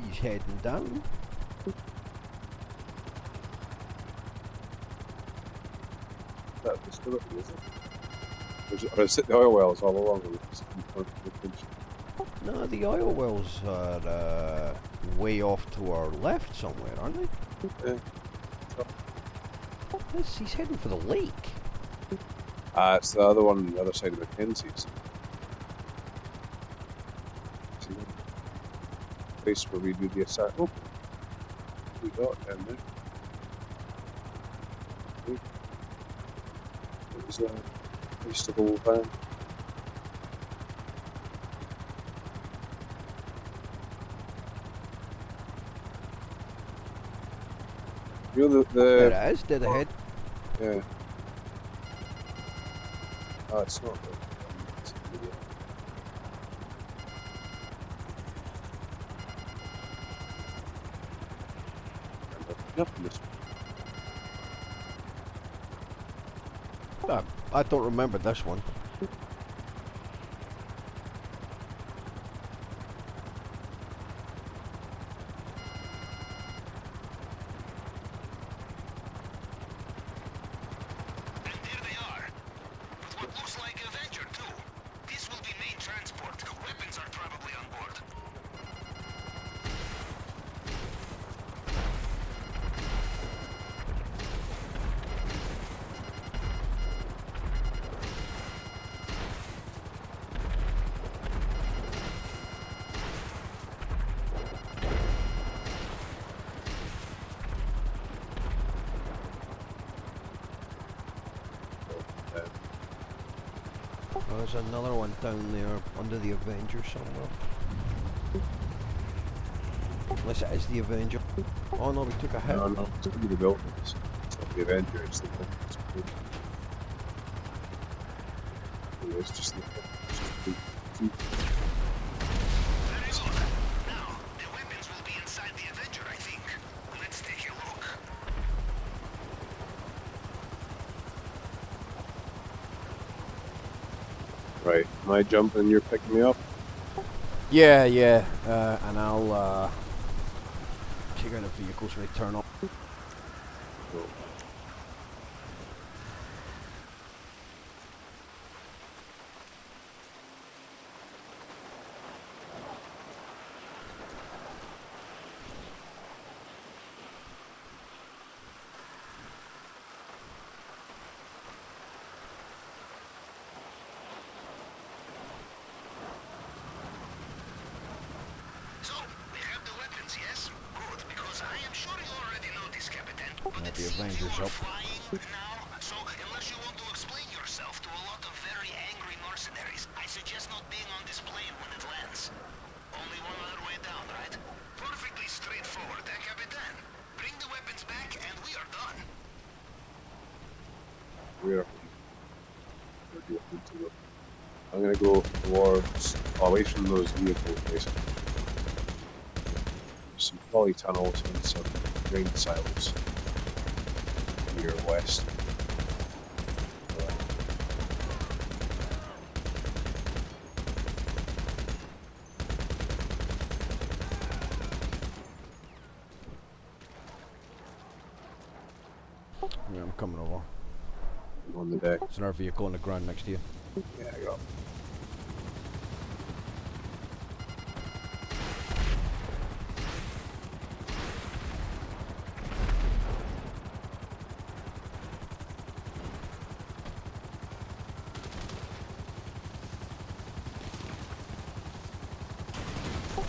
He's heading down. That facility, is it? Or is it the oil wells all along? No, the oil wells are way off to our left somewhere, aren't they? Yeah. He's heading for the lake. It's the other one on the other side of Mackenzie's. See that? Place where we do the assault. Oh, we got it down there. It was a place to hold van. You know There it is, dead ahead. yeah. Oh, it's not the Yep, this I don't remember this one. And there they are. With what looks like a Avenger, too. This will be main transport. Weapons are probably on board. Oh, there's another one down there under the Avenger somewhere. Unless it is the Avenger. Oh no, we took a hit. no, it's going to be the buildings. It's not the Avenger, it's the buildings. It's just the Very good. Now, the weapons will be inside the Avenger, I think. Let's take a look. Right, am I jumping and you're picking me up? Yeah, and I'll check out the vehicles when they turn up. Cool. So, we have the weapons, yes? Good, because I am sure you already know this, Captain. But Yeah, it the seems you Avenger's are up. flying now, so unless you want to explain yourself to a lot of very angry mercenaries, I suggest not being on this plane when it lands. Only one other way down, right? Perfectly straightforward, eh, Capitan? Bring the weapons back and we are done. I'm going to go towards, away from those vehicles, basically. There's some polytunnels and some grain silos near west. Yeah, I'm coming over. On the deck. There's another vehicle on the ground next to you. Yeah, I got.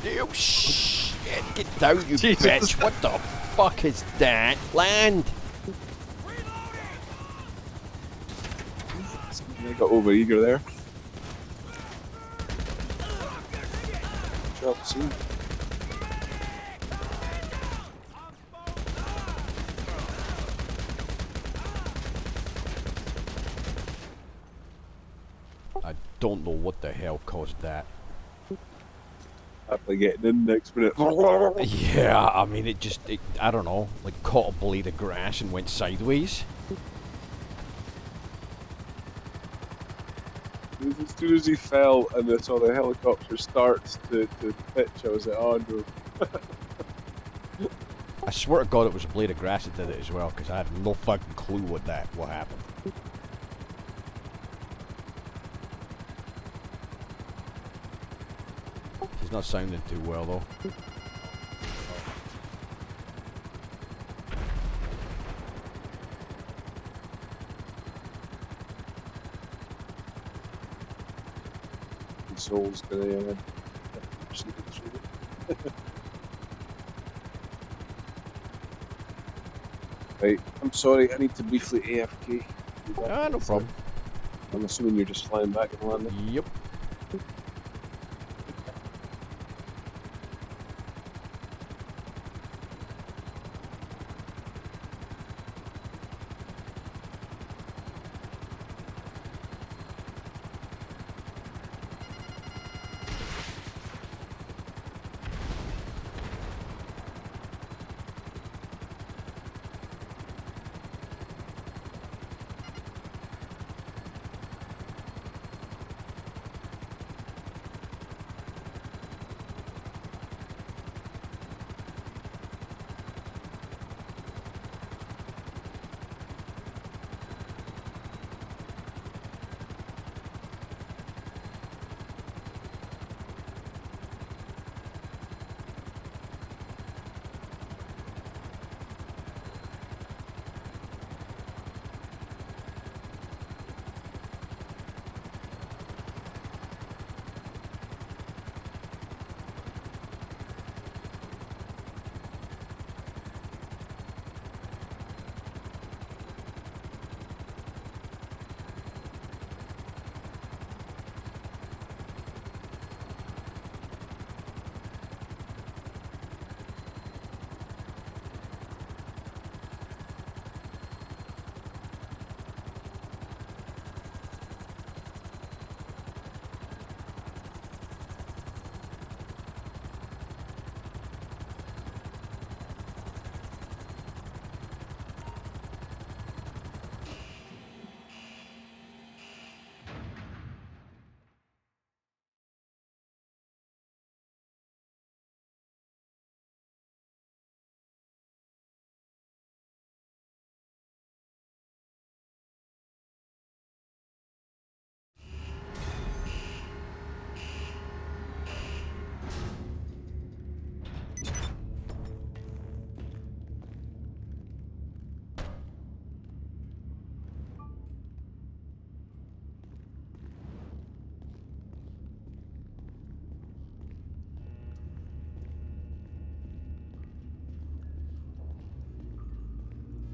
You shh! Get down, you Jesus. bitch! What the fuck is that? Land! I got over eager there. Job soon. I don't know what the hell caused that. After getting in next minute. Yeah, I mean, I don't know, like caught a blade of grass and went sideways. As soon as he fell and I saw the helicopter start to pitch, I was like, oh no. I swear to God it was a blade of grass that did it as well, because I had no fucking clue what happened. He's not sounding too well though. Soul's gonna Right, I'm sorry, I need to briefly AFK. Ah, no problem. I'm assuming you're just flying back and landing. Yep.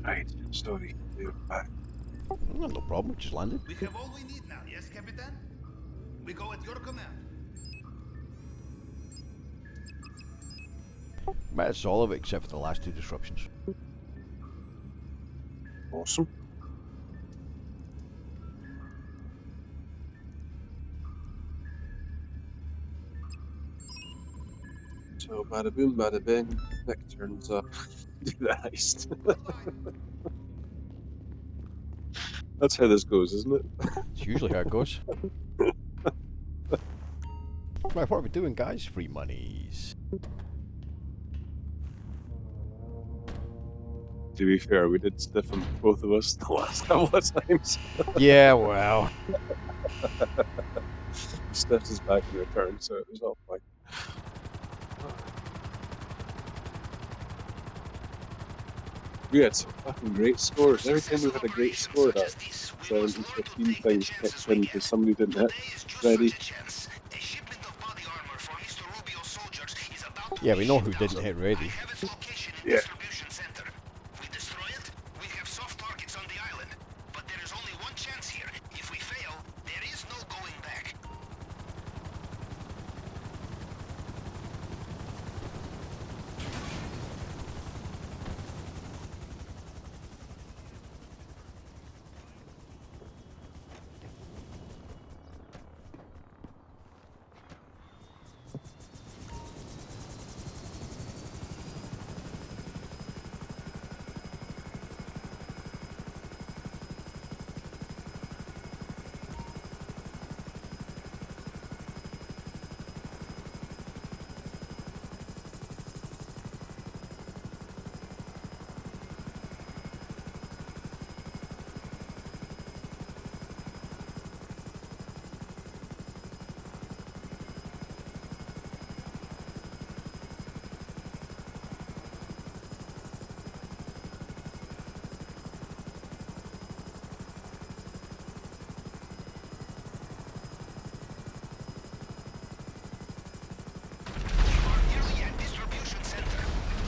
Right, sorry, we're back. No problem, just landed. We have all we need now, yes, Capitan? We go at your command. That's all of it except for the last two disruptions. Awesome. So, bada boom, bada bing. Nick turns up. Do the heist. That's how this goes, isn't it? It's usually how it goes. Right, what are we doing, guys? Free monies. To be fair, we did stiff them, both of us, the last couple of times. Yeah, well. He stiffed his back in return, so it was all fine. We had some fucking great scores. Every time we had a great score, that 17-15 things kept winning because somebody didn't hit ready. Yeah, we know who didn't hit ready. I have its location in Yeah. distribution center. We destroy it, we have soft targets on the island. But there is only one chance here. If we fail, there is no going back. You are nearly at distribution center.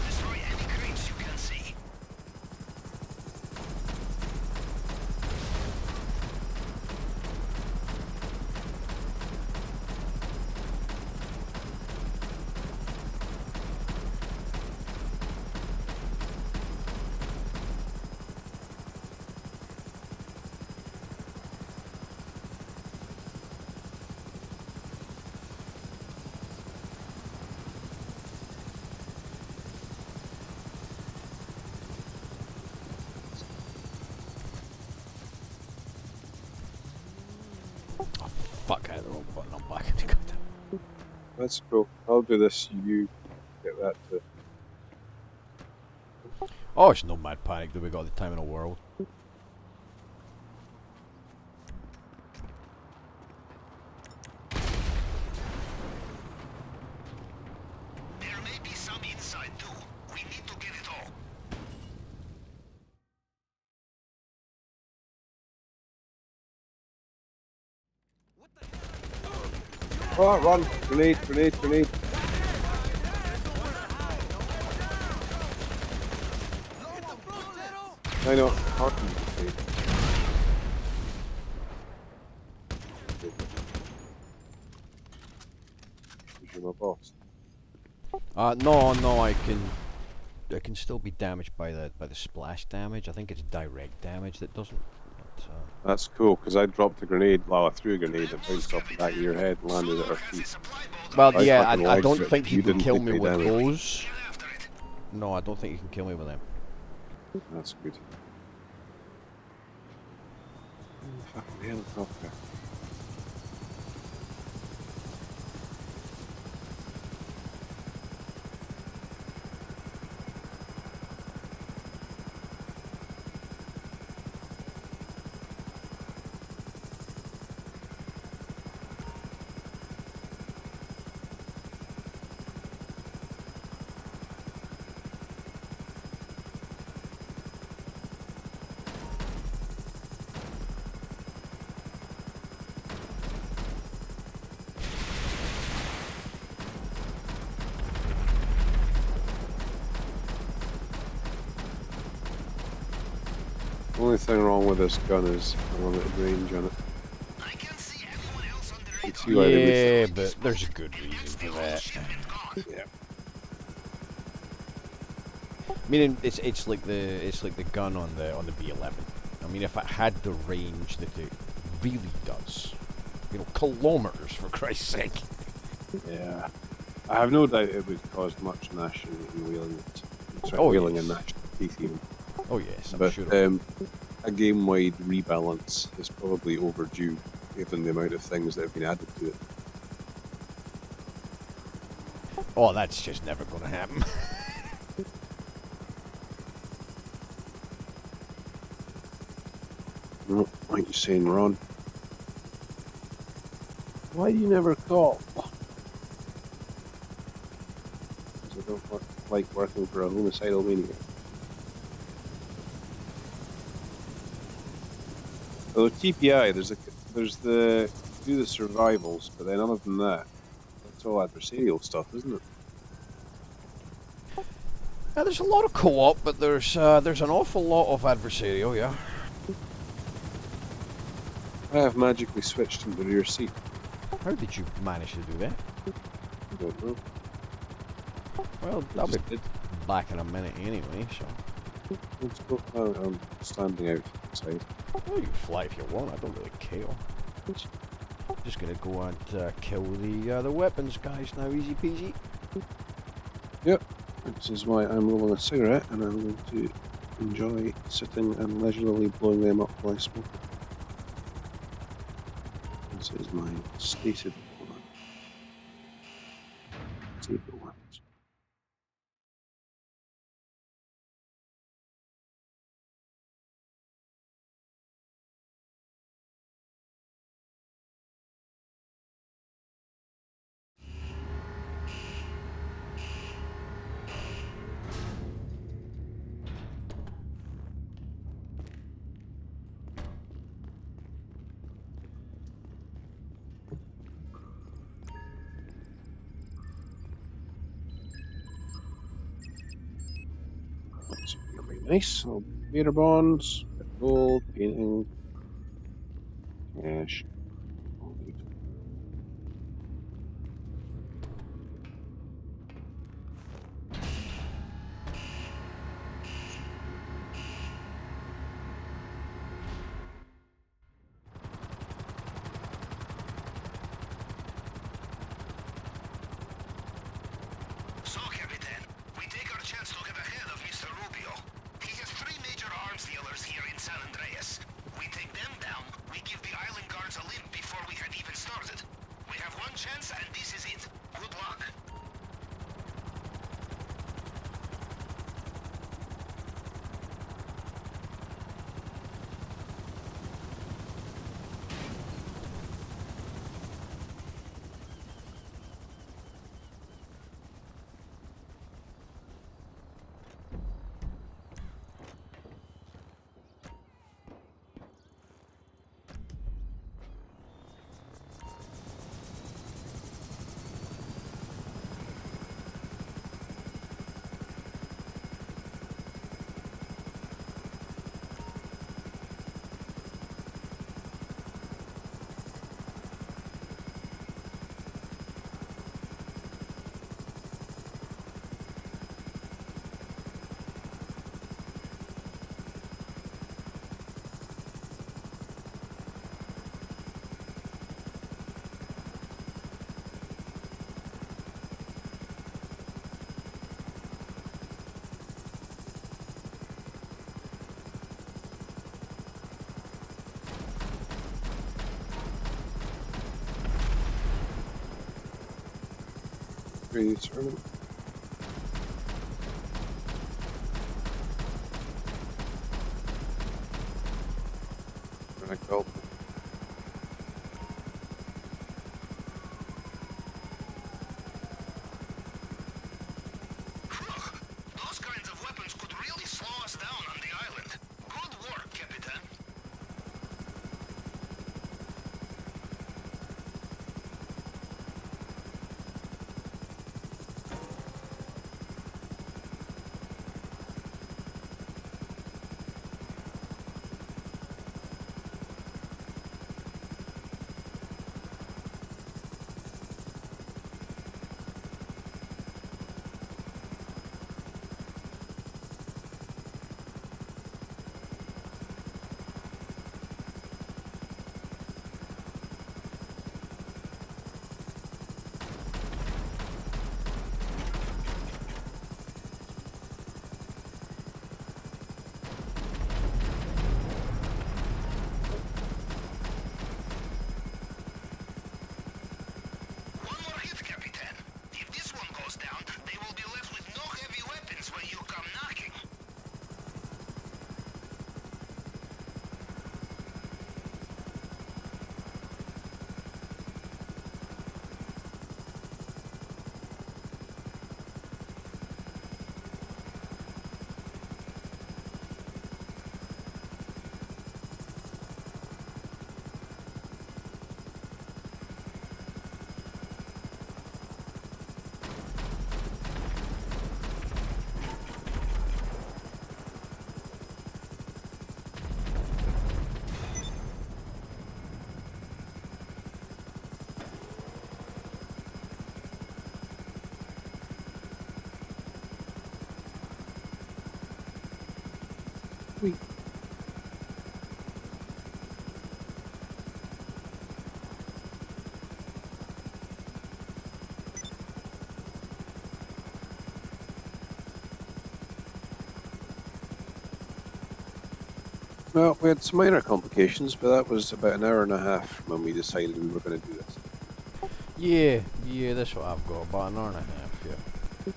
Destroy any crates you can see. Fuck, I had the wrong button. I'm back into goddamn. That's cool. I'll do this. You get that too. Oh, it's no mad panic that we got the time in the world. There may be some inside too. We need to get it all. Oh, run! Grenade! Grenade! Grenade! I know. Parking grenade. You're my boss. No, I can still be damaged by the splash damage. I think it's direct damage that doesn't. But, That's cool, because I dropped a grenade. Well, I threw a grenade that bounced off the back of your head and landed at our feet. well, I yeah, fucking I liked don't it. think you You can didn't kill take me any with damage. those. No, I don't think you can kill me with them. That's good. Fucking helicopter. The only thing wrong with this gun is the limited range on it. I can see everyone else on the It's you enemies. Yeah, but there's a good reason for that. Yeah. Meaning it's like the gun on the B11. I mean, if it had the range that it really does, you know, kilometers for Christ's sake. Yeah. I have no doubt it would cause much gnashing and wheeling. Sorry, Oh, wheeling yes. and gnashing teeth even. Oh yes, I'm But sure. a game-wide rebalance is probably overdue, given the amount of things that have been added to it. Oh, that's just never going to happen. No, like you're saying, Ron. Why do you never call? Because I don't like working for a homicidal maniac. Although TPI, there's the do the survivals, but then other than that, it's all adversarial stuff, isn't it? There's a lot of co-op, but there's an awful lot of adversarial, yeah. I have magically switched into the rear seat. How did you manage to do that? I don't know. Well, I I'll be just did. back in a minute anyway, so... Let's go. Oh, I'm standing outside. Well, you can fly if you want, I don't really care. Just gonna go and kill the weapons guys now, easy peasy. Yep. This is why I'm rolling a cigarette, and I'm going to enjoy sitting and leisurely blowing them up while I smoke it. This is my stated plan. See if it works. That's gonna be nice. So, meter bonds, gold, painting, cash. All right. So, Capitan, we take our chance to get ahead of Mr. Rubio. He has 3 major arms dealers here in San Andreas. We take them down, we give the island guards a limp before we had even started. We have one chance, and this is it. Good luck. Predetermined. Right, well, Those kinds of weapons could really slow us down on the island. Good work, Capitan. Sweet. Well, we had some minor complications, but that was about an hour and a half from when we decided we were going to do this. Yeah, that's what I've got, about an hour and a half, yeah.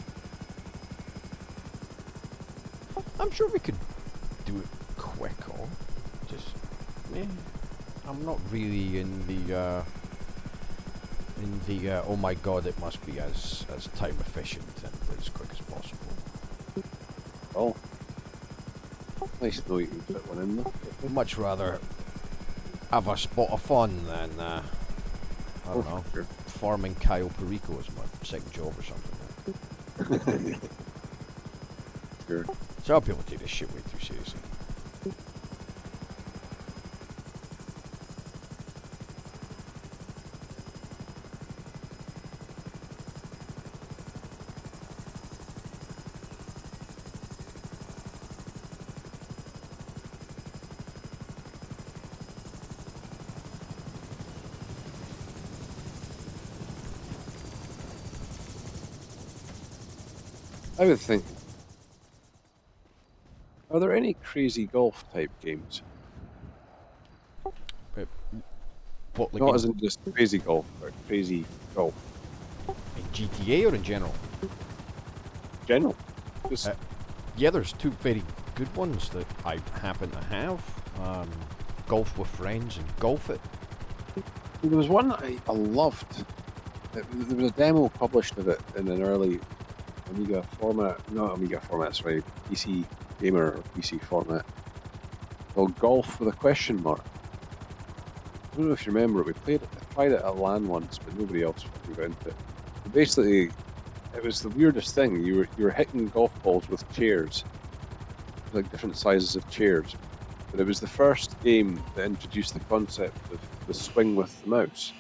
I'm sure we could do it quicker. Just, I'm not really in the, oh my god, it must be as time efficient and as quick as possible. Oh. Nice to know you can fit one in though. I'd much rather have a spot of fun than, I don't know, Sure. farming Cayo Perico as my second job or something. Sure. So I'll be able to take this shit way too seriously. I would think. Are there any crazy golf type games? What, like Not in, as in just crazy golf, but crazy golf. in GTA or in general? General. Just, Yeah, there's two very good ones that I happen to have. Golf with Friends and Golf It. there was one that I loved. There was a demo published of it in an early Amiga format, not Amiga format, sorry, PC Gamer or PC format, called Golf with a question mark. I don't know if you remember it. We played it, I tried it at LAN once, but nobody else fucking got into it. But basically, it was the weirdest thing. You were hitting golf balls with chairs, like different sizes of chairs. But it was the first game that introduced the concept of the swing with the mouse.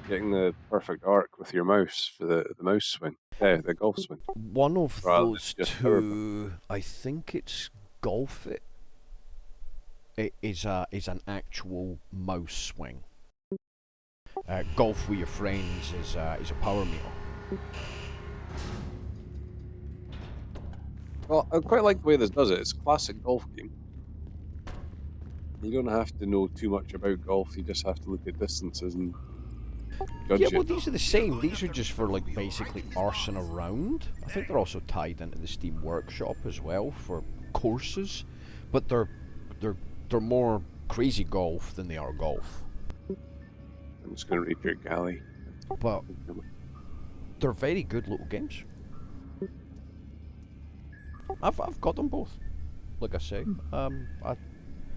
Getting the perfect arc with your mouse for the mouse swing. Yeah, the golf swing. One of Rather than those just power button. two, I think it's Golf It. It is an actual mouse swing. Golf with your friends is a power meter. Well, I quite like the way this does it. It's a classic golf game. You don't have to know too much about golf. You just have to look at distances and Yeah, judge well, it. these are the same. These are just for like basically arsing around. I think they're also tied into the Steam Workshop as well for courses, but they're more crazy golf than they are golf. I'm just going to read your galley. But they're very good little games. I've got them both. Like I say, I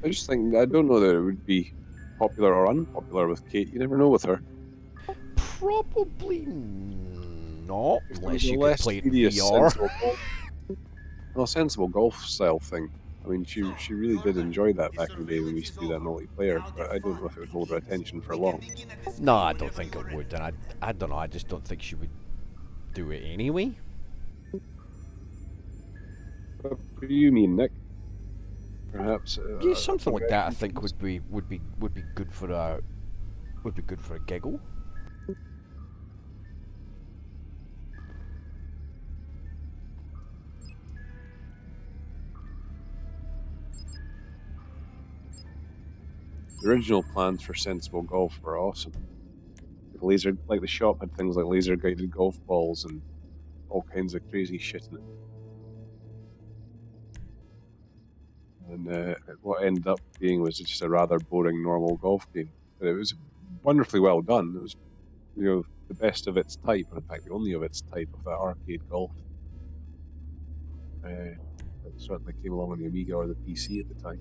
just think, I don't know that it would be popular or unpopular with Kate. You never know with her. probably not If there unless was a you could less play it in serious, VR. sensible golf, well, sensible golf style thing. I mean, she really did enjoy that back in the day when we used to do that multiplayer, but I don't know if it would hold her attention for long. No, I don't think it would, and I don't know. I just don't think she would do it anyway. But for you, me and Nick, perhaps. Yeah, something like that. I convention think would be good for a giggle. The original plans for sensible golf were awesome. Like the shop had things like laser guided golf balls and all kinds of crazy shit in it. And what ended up being was just a rather boring normal golf game. But it was wonderfully well done. It was, the best of its type, and in fact the only of its type of that arcade golf. That certainly came along on the Amiga or the PC at the time.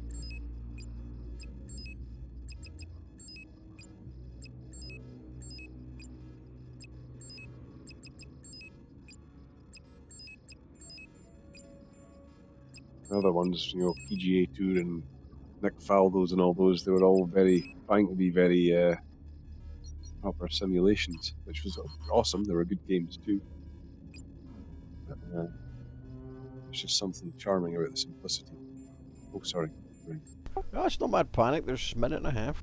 The other ones, PGA Tour and Nick Faldo's and all those, they were all trying to be very proper simulations, which was awesome. They were good games too. But, There's just something charming about the simplicity. Oh, sorry. Right. Oh, it's not mad panic. There's a minute and a half.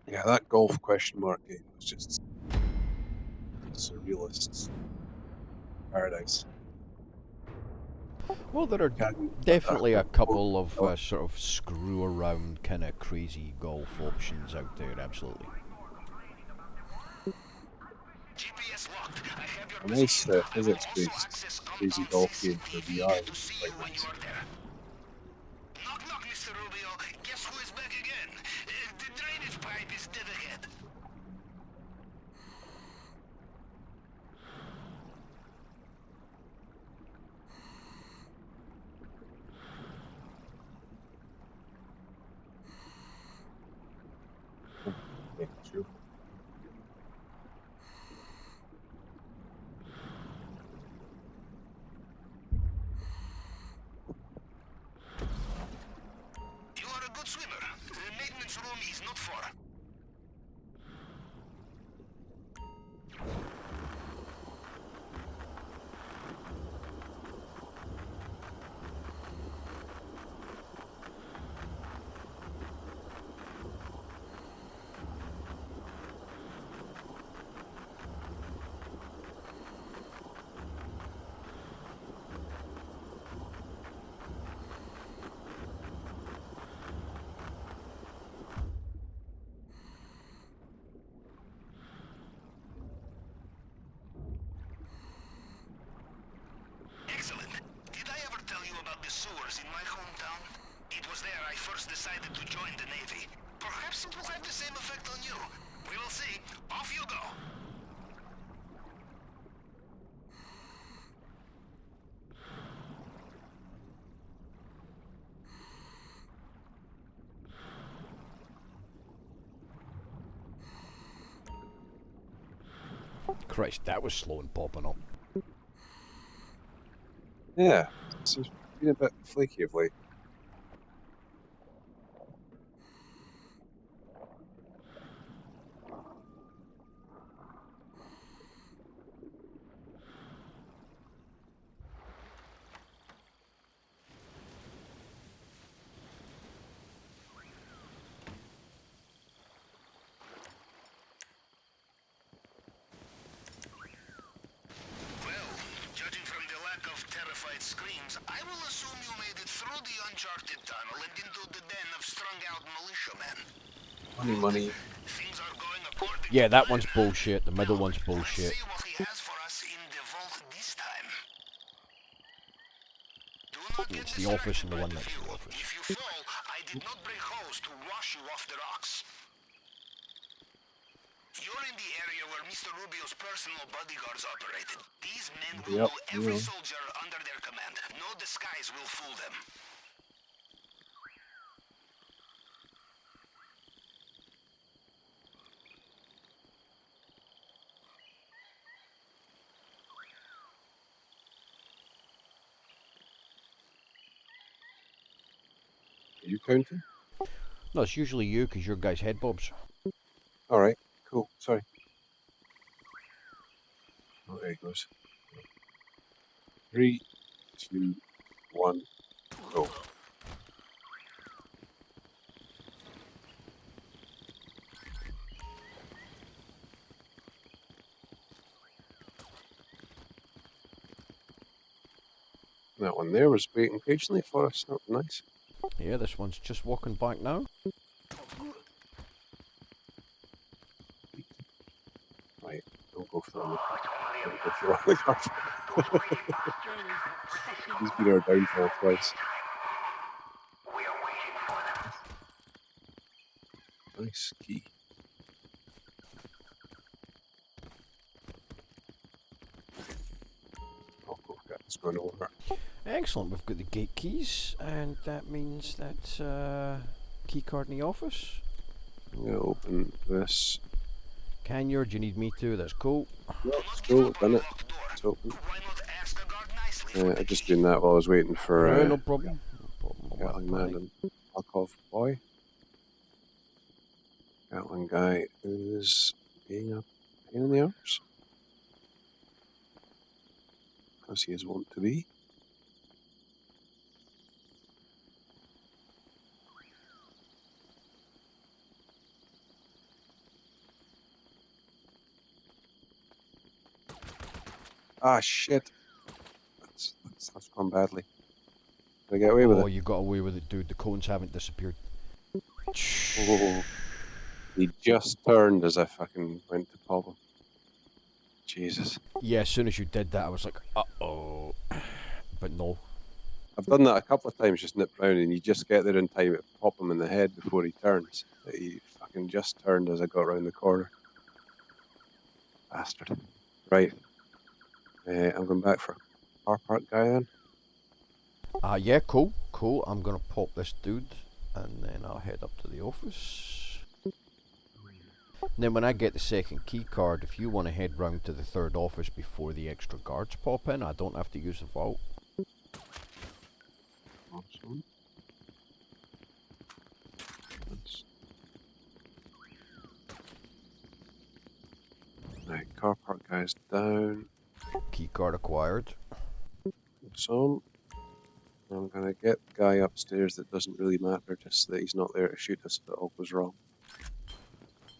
Yeah, that golf question mark game was just surrealist paradise. Well, there are Can't- definitely a couple of Oh, sort of screw around kind of crazy golf options out there. Absolutely. GPS locked. I have your a nice position. I will also physics-based access crazy compound golf game for VR CCTV would to be see you quite when you nice. are there. Knock, knock, Mr. Rubio. Guess who is back again? The drainage pipe is dead ahead. Yeah, sure. You are a good swimmer. The maintenance room is not far. Excellent. Did I ever tell you about the sewers in my hometown? It was there I first decided to join the Navy. Perhaps it will have the same effect on you. We will see. Off you go. Christ, that was slow and popping up. Yeah, it's just been a bit flaky of late. Well, judging from the lack of terrified screams, I will assume you made it through the uncharted tunnel and into the den of strung-out militiamen. Money, money. Things are going according Yeah, to that plan. one's bullshit. The middle Now, one's bullshit. Let's see what he has for us in the vault this time. Do not get It's the distracted office and the by one the next to view. the office. If you fall, I did not bring hose to wash you off the rocks. You're in the area where Mr. Rubio's personal bodyguards operated. These men will Yep, know every yeah. soldier under their command. No disguise will fool them. Are you counting? No, it's usually you because your guy's head bobs. All right, cool. Sorry. Oh, there it goes. 3, 2, 1, go. That one there was waiting patiently for us. That was nice. Yeah, this one's just walking back now. Right, don't go for the don't go for the carpet. He's been our downfall twice. Nice key. Oh, cool. Yeah, it's going over. Excellent. We've got the gate keys, and that means that key card in the office. I'm gonna open this. Can you? Or do you need me to? That's cool. Yeah, Do let's not go. give We've up on done the it. locked door. it's open. Why not ask the guard nicely for the I've just key? doing that while I was waiting for No problem. No problem. I'm Gatling not Man and Alkov Boy. Gatling guy is being a pain in the arse, as he is wont to be. Ah, shit. That's gone badly. Did I get away with Oh, it? you got away with it, dude. The cones haven't disappeared. Oh, he just turned as I fucking went to pop him. Jesus. Yeah, as soon as you did that, I was like, uh-oh. But no. I've done that a couple of times, just nipped round, and you just get there in time to pop him in the head before he turns. He fucking just turned as I got round the corner. Bastard. Right. I'm going back for car park guy then. Yeah, cool. Cool. I'm going to pop this dude, and then I'll head up to the office. And then when I get the second key card, if you want to head round to the third office before the extra guards pop in, I don't have to use the vault. Awesome. Right, car park guy's down. Key card acquired. So I'm gonna get the guy upstairs that doesn't really matter, just so that he's not there to shoot us if it all goes wrong.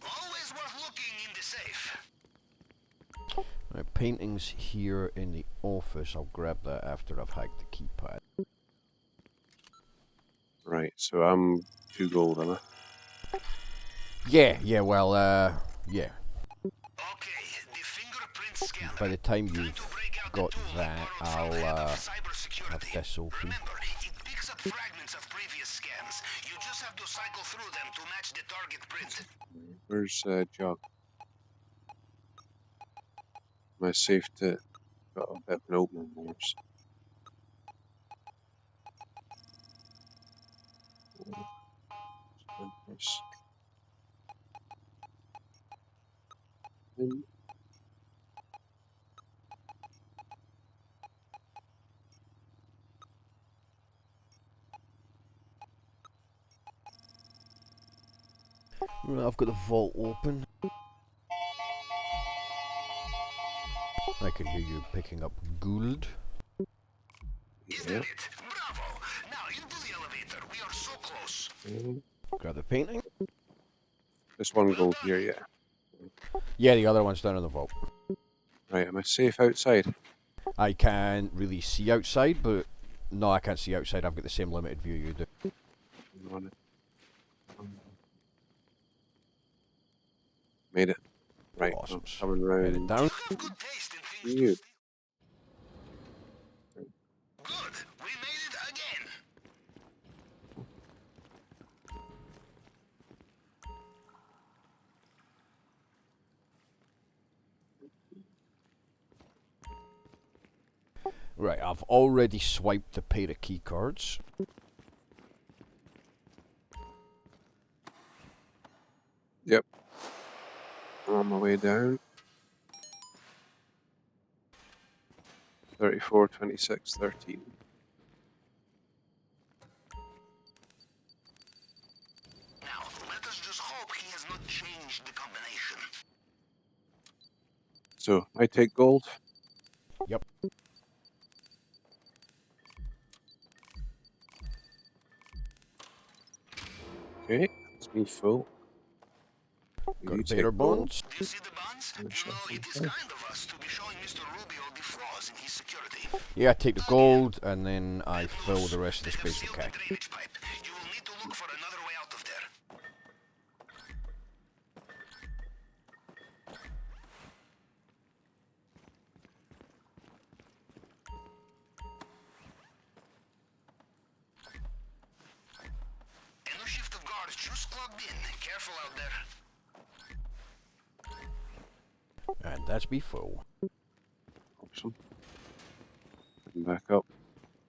Always worth looking in the safe. Right, paintings here in the office. I'll grab that after I've hacked the keypad. Right, so I'm 2 gold, am I? Yeah, well, yeah. Okay, the fingerprint scanner. By the time Time you've to break out got the tool that, we borrowed from the head I'll of have cybersecurity. this open. Remember, it picks up fragments of previous scans. You just have to cycle through them to match the target print. Where's Jog? Am I safe to... Got a bit of an opening there. Right, I've got the vault open. I can hear you picking up gold. Is Yeah. that it? Bravo! Now into the elevator. We are so close. Grab the painting. This 1 gold here, yeah. Yeah, the other one's down in the vault. Right, am I safe outside? I can't really see outside, but no, I can't see outside. I've got the same limited view you do. Made it. Right, Awesome. I'm coming Headed round. down. You have good taste in things You. to steal. Good. We made it again. Right, I've already swiped a pair of key cards. Yep. I'm on my way down. 34, 26, 13. Now, let us just hope he has not changed the combination. So, I take gold. Yep. Okay, that's me full. Got You a better take gold. bones. Do you see the bonds? And You shut know, it is them kind of us to be showing Mr. Rubio the flaws in his security. Yeah, I take the gold and then I fill the rest of the They have space with sealed the cash. drainage pipe. You will need to look for another way out of there. A new shift of guards just clocked in. Careful out there. And that's me full. Awesome. Come back up.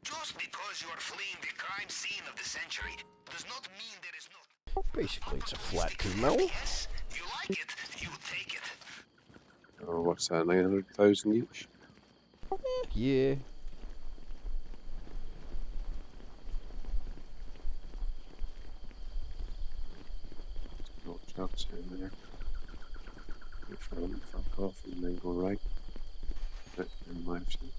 Just because you are fleeing the crime scene of the century does not mean there is no... Basically, it's a flat 2 opportunistic mil. theft. Yes, you like it, you take it. Oh, what's that? 900,000 each? Yeah. No chucks in there. Wait for them to fuck off and then go right. But in my option.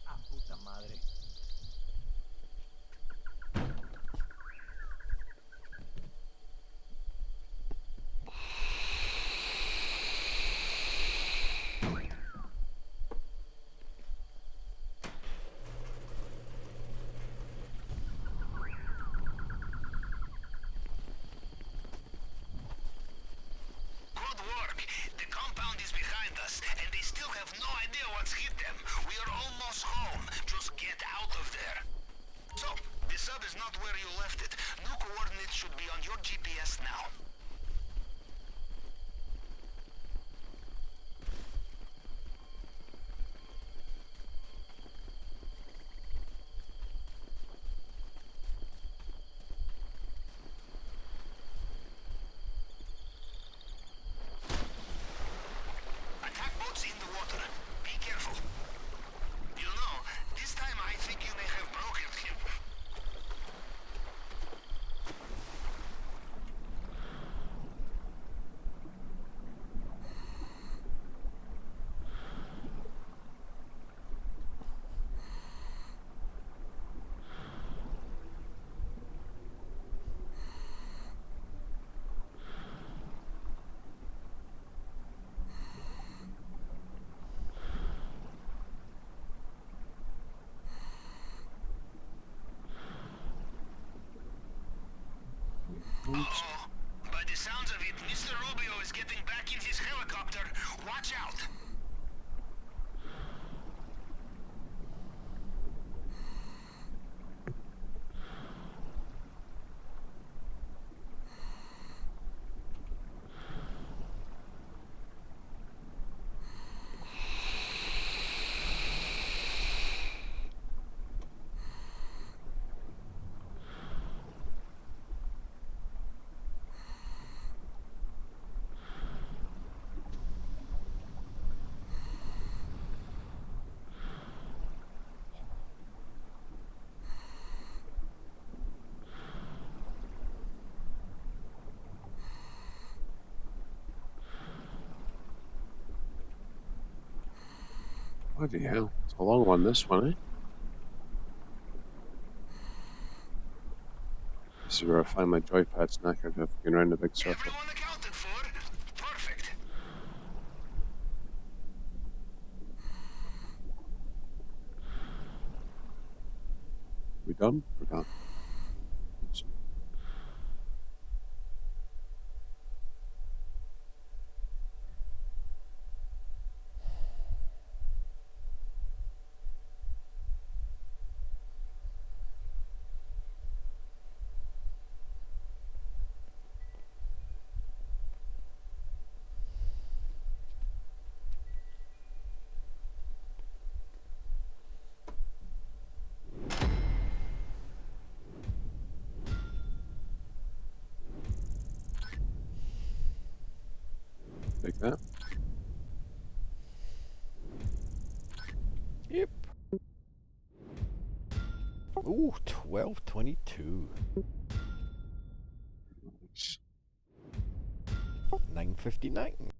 Ah, puta madre. Good work. The compound is behind us, and they still have no idea what's hit them. We are almost home. Just get out of there. So, the sub is not where you left it. New coordinates should be on your GPS now. Attack boats in the water. Be careful. You know, this time I think you may have broken him. Oops. Uh-oh. By the sounds of it, Mr. Rubio is getting back in his helicopter. Watch out. Bloody hell. It's a long one, this one, eh? This is where I find my joypad knackered after going around a big circle. Everyone accounted for. Perfect. We done? We're done. Like that. Yep. Ooh, 12:22. Nice. 9:59.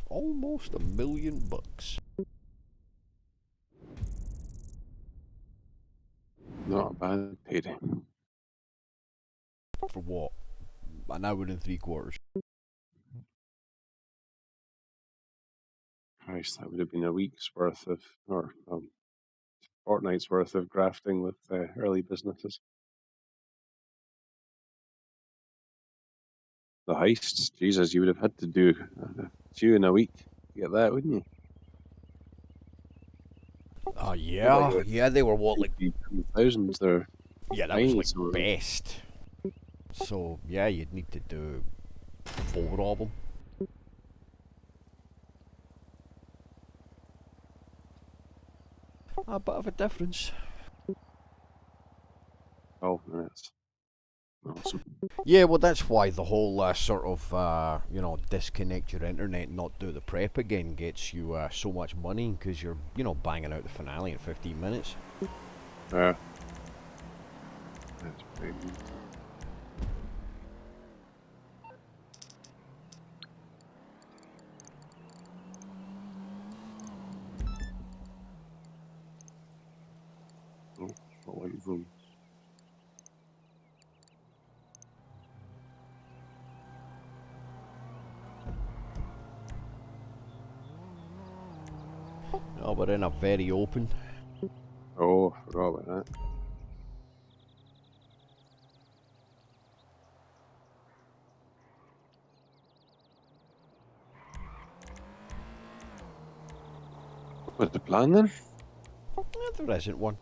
Almost $1,000,000. Not a bad payday. For what? An hour and 3/4. Christ, that would have been a week's worth of, or fortnight's worth of grafting with early businesses. The heists, Jesus, you would have had to do a few in a week to get that, wouldn't you? They're like Yeah, they were what, like, 2000s. They're yeah, that was tiny. like So best. So yeah, you'd need to do 4 of them. A bit of a difference. oh, that's awesome. Yeah, well, that's why the whole sort of, disconnect your internet and not do the prep again gets you so much money because you're, banging out the finale in 15 minutes. That's pretty neat. Oh, what went wrong? Oh, we're in a very open. Oh, I forgot about that. What's the plan then? There isn't one.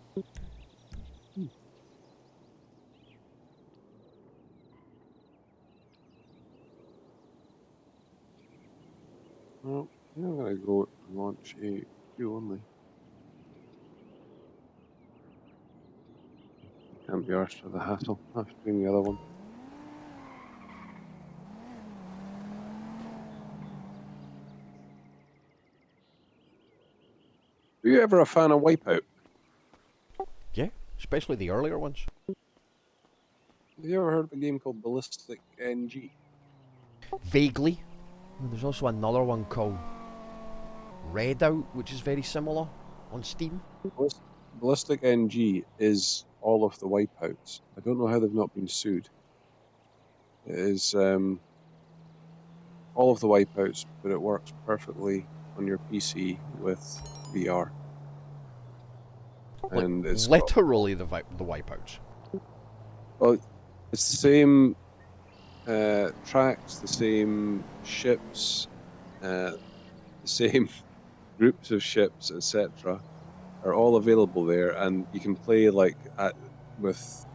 Well, I'm gonna go launch a queue only. Can't be arsed for the hassle of doing the other one. Were you ever a fan of Wipeout? Yeah, especially the earlier ones. Have you ever heard of a game called Ballistic NG? Vaguely. There's also another one called Redout, which is very similar on Steam. Ballistic NG is all of the Wipeouts. I don't know how they've not been sued. It is all of the Wipeouts, but it works perfectly on your PC with VR. Like, And it's got, literally the wipeouts. well, it's the same tracks, the same ships, the same groups of ships, etc., are all available there, and you can play with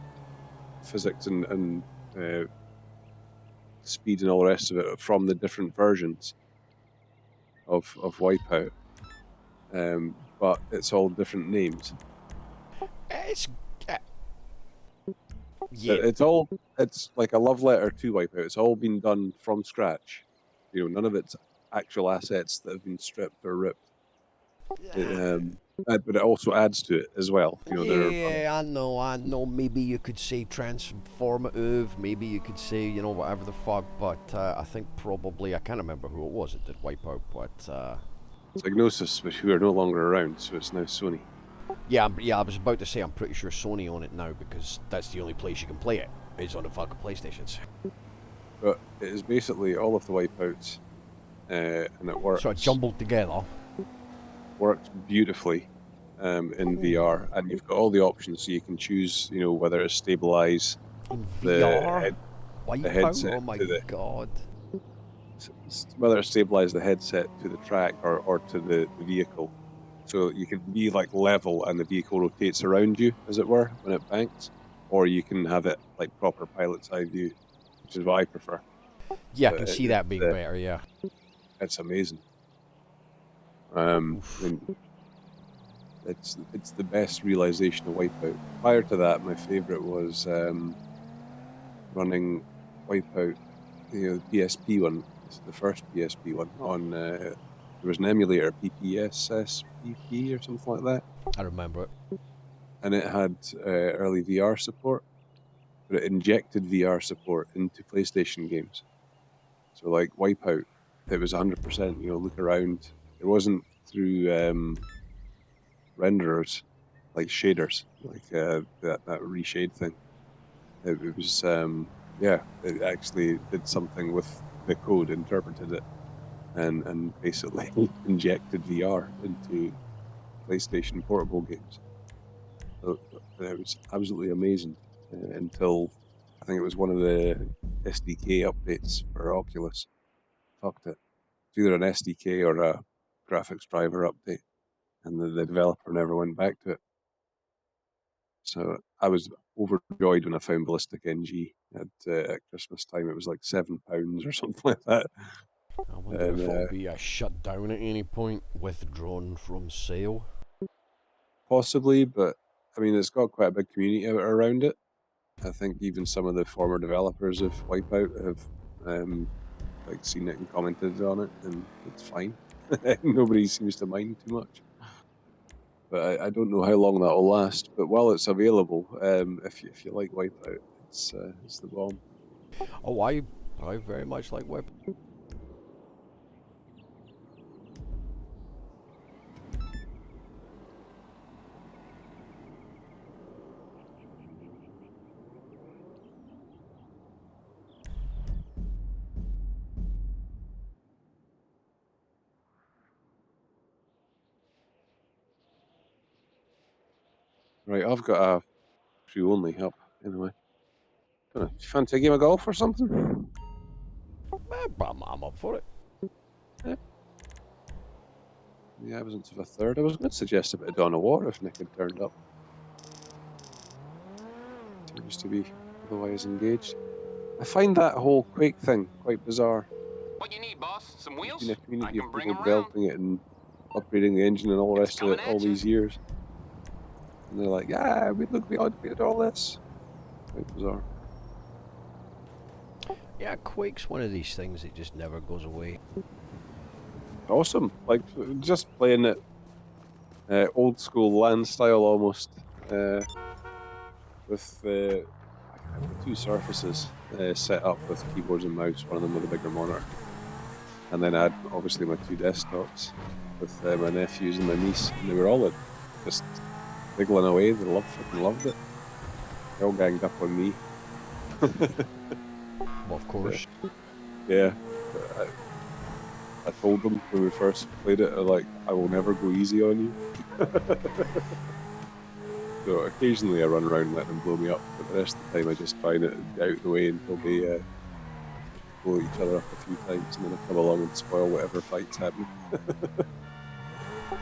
physics and speed and all the rest of it from the different versions of Wipeout. But it's all different names. It's. Uh, yeah. It's like a love letter to Wipeout. It's all been done from scratch. None of it's actual assets that have been stripped or ripped. But it also adds to it as well. There are Yeah, I know. Maybe you could say transformative. Maybe you could say, whatever the fuck. But I think probably I can't remember who it was that did Wipeout. But Psygnosis, which who are no longer around, so it's now Sony. yeah. I was about to say I'm pretty sure Sony own it now because that's the only place you can play it is on the fucking PlayStations. But it is basically all of the Wipeouts, and it So I jumbled together. works beautifully in VR, and you've got all the options, so you can choose, whether it's stabilize In the VR, the Wipeout. headset Oh my to the god. whether it's stabilize the headset to the track or to the vehicle, so you can be like level and the vehicle rotates around you, as it were, when it banks, or you can have it like proper pilot's eye view, which is what I prefer. Yeah, I But can see that being better. Yeah. it's amazing. I Oof. mean, it's the best realization of Wipeout. Prior to that, my favorite was running Wipeout, the PSP one, the first PSP one on. There was an emulator, PPSSPP or something like that, I remember it. and it had early VR support, but it injected VR support into PlayStation games. So like Wipeout, it was 100%. Look around. It wasn't through renderers like shaders, like that reshade thing. It was yeah, it actually did something with the code, interpreted it, and basically injected VR into PlayStation portable games. So it was absolutely amazing until I think it was one of the SDK updates for Oculus. Fucked it. It's either an SDK or a graphics driver update, and the developer never went back to it. So I was overjoyed when I found Ballistic NG at Christmas time. It was like £7 or something like that. I wonder if it'll be shut down at any point, withdrawn from sale. Possibly, but I mean, it's got quite a big community around it. I think even some of the former developers of Wipeout have like seen it and commented on it, and it's fine. Nobody seems to mind too much. But I don't know how long that will last. But while it's available, if you like Wipeout, it's the bomb. Oh, I very much like Web. Right, I've got a crew only up anyway. Don't know. You fancy a game of golf or something? I'm up for it. Yeah. The absence of a third. I was going to suggest a bit of Dawn of War if Nick had turned up. Seems to be otherwise engaged. I find that whole Quake thing quite bizarre. What you need, boss? Some There's wheels? been a I community can of bring people them around. developing it and upgrading the engine and all the It's rest of it coming all at you. these years. And they're like, yeah, we did all this. Quite bizarre. Yeah, Quake's one of these things that just never goes away. Awesome. Like, just playing it old school land style almost. With I've got two surfaces set up with keyboards and mouse, one of them with a bigger monitor. And then I had obviously my two desktops with my nephews and my niece, and they were all just giggling away. They fucking loved it. They all ganged up on me. Well, of course. Yeah, I told them when we first played it, like, I will never go easy on you. So occasionally I run around and let them blow me up, but the rest of the time I just try and get out of the way until they blow each other up a few times, and then I come along and spoil whatever fight's happening.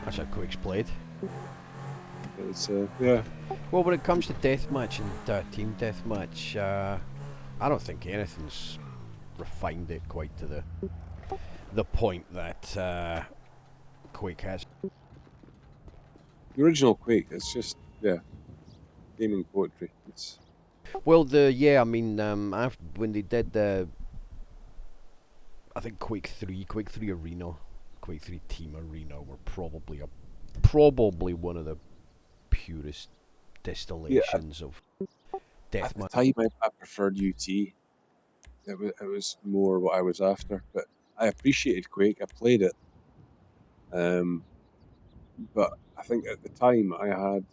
That's how Quake's played. It's yeah. Well, when it comes to deathmatch and team deathmatch, I don't think anything's refined it quite to the point that Quake has. The original Quake, it's just gaming poetry. It's Well, I mean, after when they did I think Quake 3 Arena, Quake 3 Team Arena were probably one of the purest distillations of at the deathmatch. time I preferred UT. It was more what I was after, but I appreciated Quake. I played it, but I think at the time I had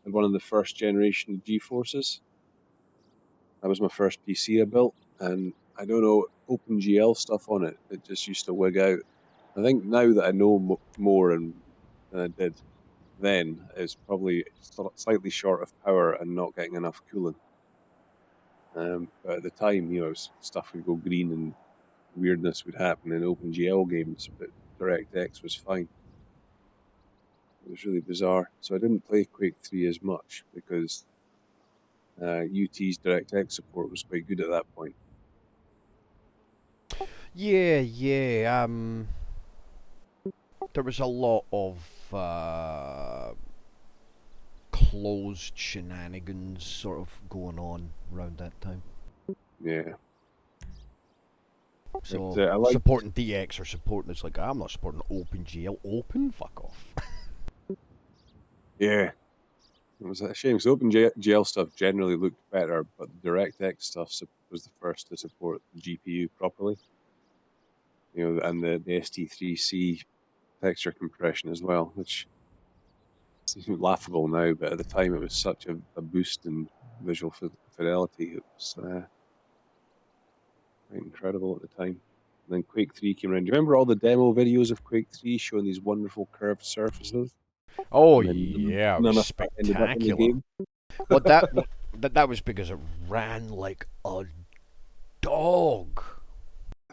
one of the first generation G Forces. That was my first PC I built, and I don't know, OpenGL stuff on it. It just used to wig out. I think now that I know more than I did then, it's probably slightly short of power and not getting enough cooling. But at the time, stuff would go green and weirdness would happen in OpenGL games, but DirectX was fine. It was really bizarre. So I didn't play Quake 3 as much because UT's DirectX support was quite good at that point. Yeah. There was a lot of closed shenanigans sort of going on around that time. Yeah. So But, I liked, supporting DX or supporting it's like I'm not supporting OpenGL. Open, fuck off. yeah, it was a shame. So OpenGL stuff generally looked better, but the DirectX stuff was the first to support the GPU properly. And the ST3C texture compression as well, which is laughable now, but at the time it was such a boost in visual fidelity. It was quite incredible at the time. And then Quake 3 came around. Do you remember all the demo videos of Quake 3 showing these wonderful curved surfaces? Oh And then yeah, it was none of that ended up in the spectacular. game. Well, that was because it ran like a dog.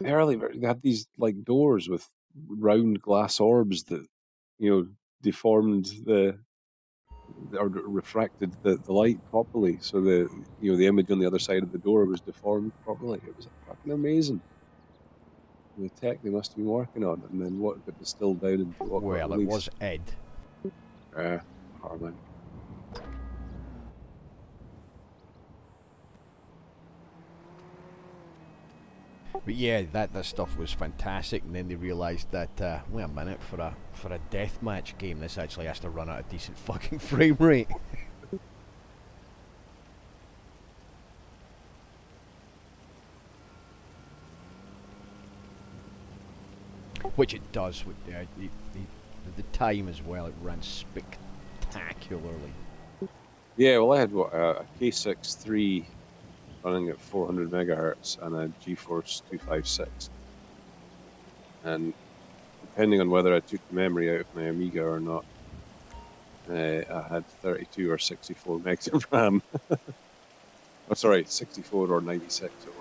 They had these like doors with round glass orbs that deformed or refracted the light properly, so the image on the other side of the door was deformed properly. It was fucking amazing. The tech they must have been working on, and then what got distilled down into what got Well, it released. was Ed. Harman. But yeah, that stuff was fantastic, and then they realised that wait a minute, for a deathmatch game, this actually has to run at a decent fucking frame rate. Which it does with the time as well. It ran spectacularly. Yeah, well, I had a K6-3 running at 400 megahertz and a GeForce 256, and depending on whether I took the memory out of my Amiga or not, I had 32 or 64 megs of RAM. Oh, sorry, 64 or 96 it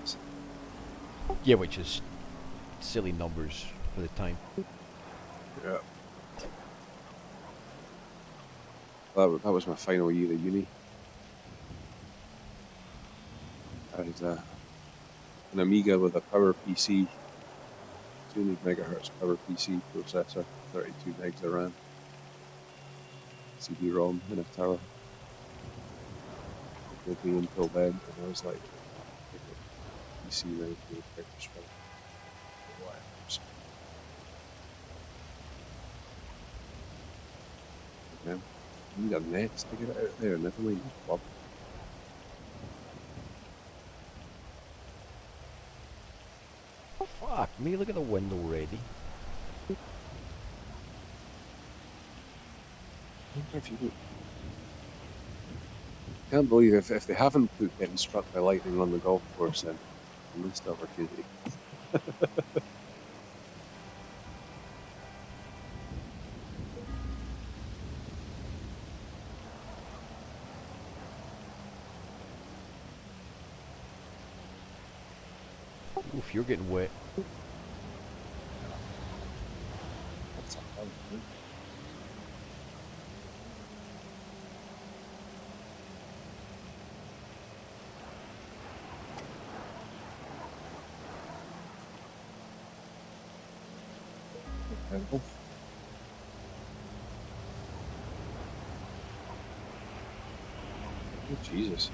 was. Yeah, which is silly numbers for the time. Yeah. That was my final year of uni. I had an Amiga with a PowerPC, 200 megahertz PowerPC processor, 32 megs of RAM, CD-ROM in a tower. With me until then, and I was like, PC now for the picture strike. Yeah, you need a net to get it out there, never mind the plug. Fuck me, look at the window ready. If you can't believe if they haven't put getting struck by lightning on the golf course, then missed opportunity. Oof, you're getting wet. That's a fun thing. Incredible. Oh, Jesus.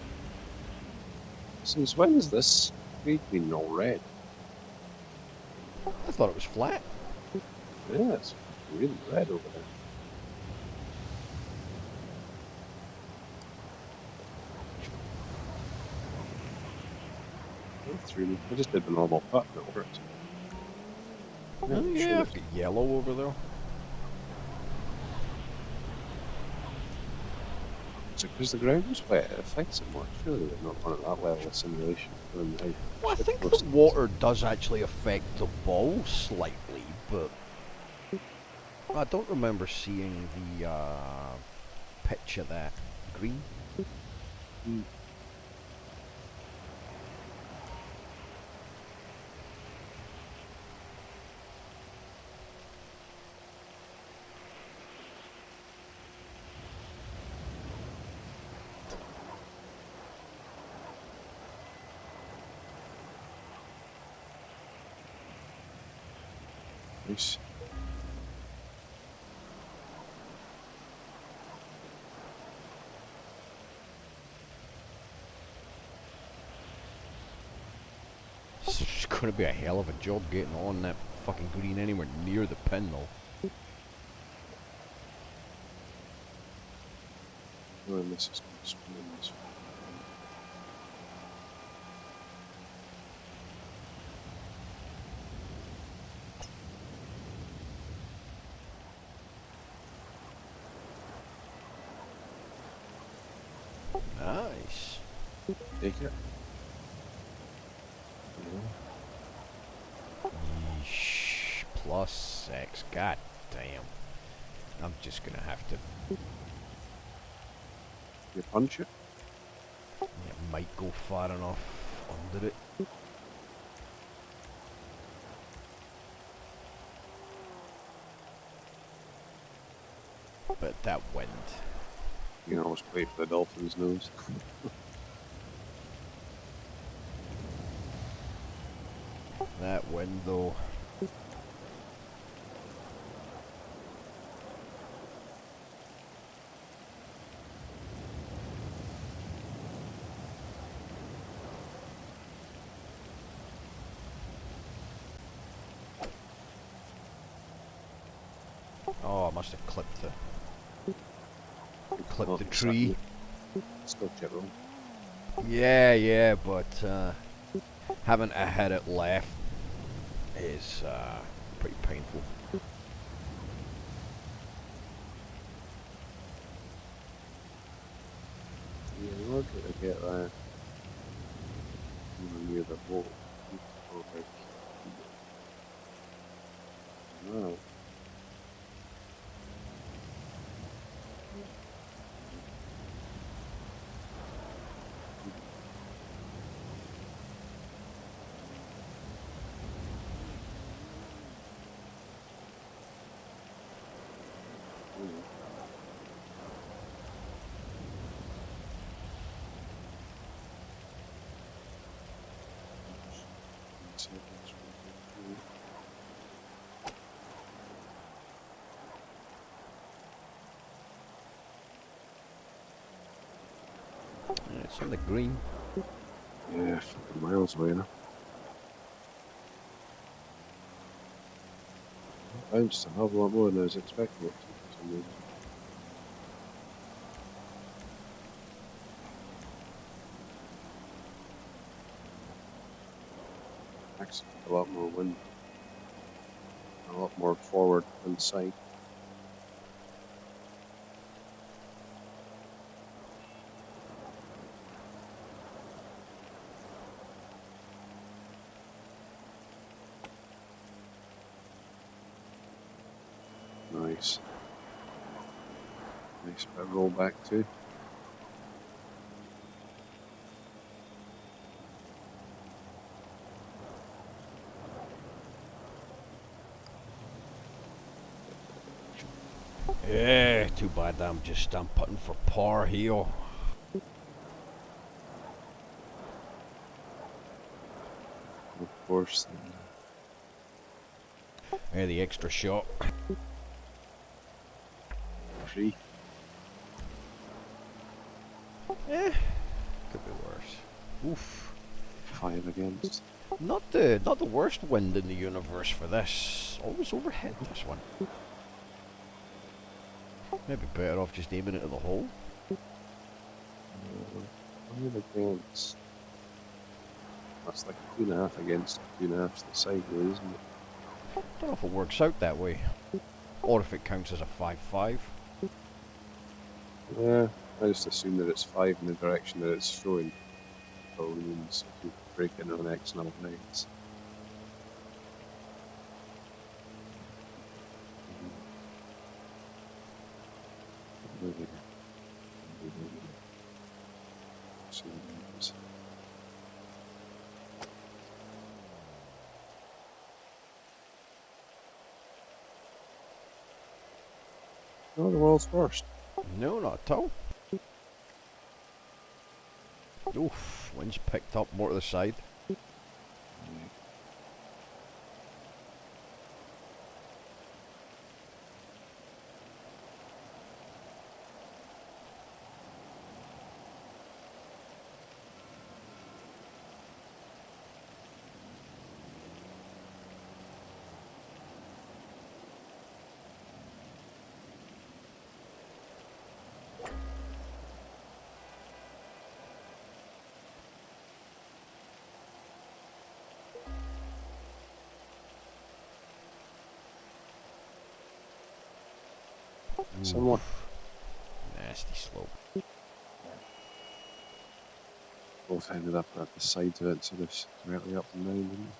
Since when is this screen been all red? I thought it was flat. Yeah, it's really red over there. That's really. I just did the normal putt and it worked. Oh yeah, Sure. I've got yellow over there. So because the ground was wet, it affects it much. Surely they've not run at that level of simulation. Given how Well, I shit think close the it is. water does actually affect the ball slightly, but I don't remember seeing the pitch of that green. Mm. Nice. It's going to be a hell of a job getting on that fucking green anywhere near the pin, though. Oh, and this is going to spin in this Nice. Take it. Yeah. Yeesh. +6. God damn. I'm just going to have to... You punch it. It might go far enough under it. but that wind. You can always wait for the dolphin's nose. That wind, though. Oh, I must have clipped Oh, the tree. Still chip roll. Yeah, but having to hit it left is pretty painful. Yeah, in order to get that near the boat, you need to go like no. Yeah, it's on the green. Yeah, fucking miles away now. Bounced a hell of a lot more than I was expecting it to for some reason. Actually, a lot more wind, a lot more forward than side. Nice. Nice bit of roll back too. Yeah, too bad I'm putting for par here. Of course, Yeah, the extra shot. free. Eh, could be worse. Oof. 5 against. Not the worst wind in the universe for this. Always overhit this one. Maybe better off just aiming it at the hole. 5 against. That's like 2.5 against, 2.5 to the side, really, isn't it? Don't know if it works out that way, or if it counts as a 5-5. Yeah, I just assume that it's 5 in the direction that it's throwing. Probably means if you break it on X number of nights. Oh, the world's worst. No, not at all. Oof, wind's picked up more to the side. Somewhat. Nasty slope. Both ended up at the sides of it instead of directly up and down, didn't they?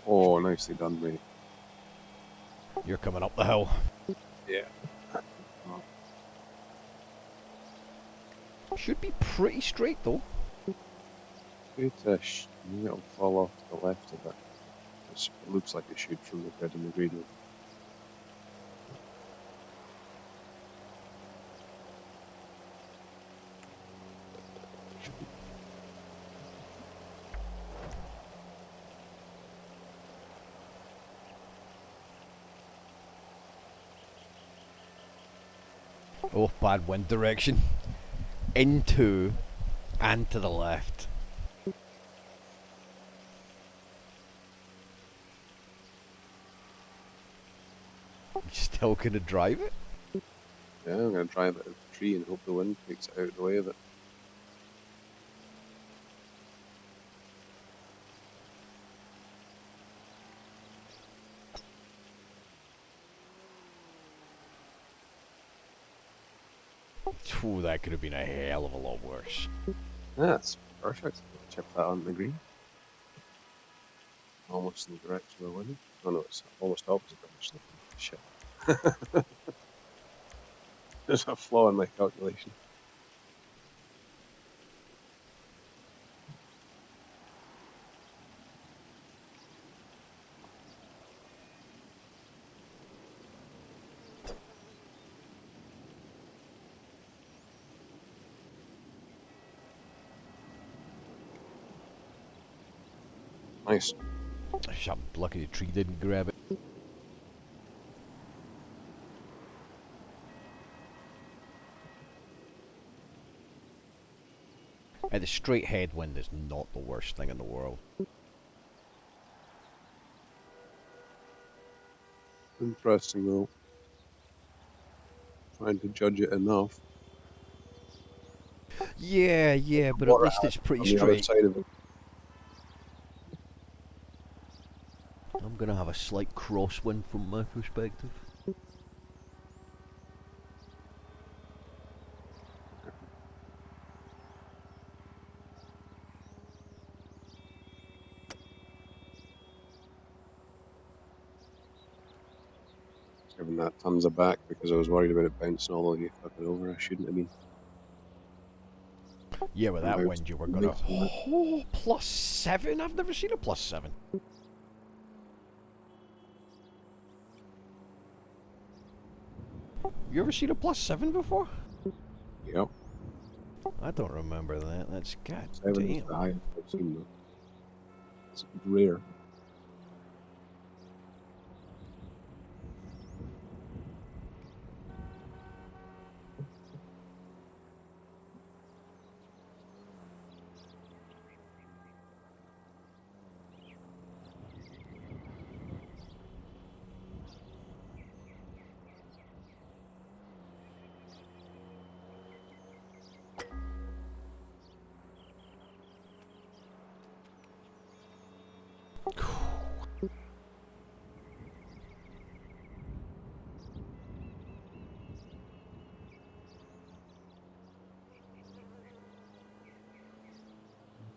Oh, nicely done, mate. You're coming up the hill. Yeah. Oh, Should be pretty straight though. straight-ish. I think it'll fall off to the left of it. It looks like it should from the grid and the gradient. Oh, bad wind direction. Into and to the left. You still gonna drive it? Yeah, I'm gonna drive it at the tree and hope the wind takes it out of the way of it. Ooh, that could have been a hell of a lot worse. That's perfect. Chip that on the green. Almost in the direction of the wind. Oh no, it's almost opposite direction. Shit. There's a flaw in my calculation. Nice. I'm lucky the tree didn't grab it. The straight headwind is not the worst thing in the world. Interesting though. Trying to judge it enough. Yeah, but at Water least it's pretty on the other straight. side of it. I'm gonna have a slight crosswind from my perspective. Giving that tons of back because I was worried about it bouncing all the way fucking over. I shouldn't have been. Yeah, with that Bouncing wind you were gonna... so much. Oh, +7? I've never seen a +7. You ever seen a +7 before? Yep. I don't remember that. That's god 7 is damn. the highest I've seen though. It's rare.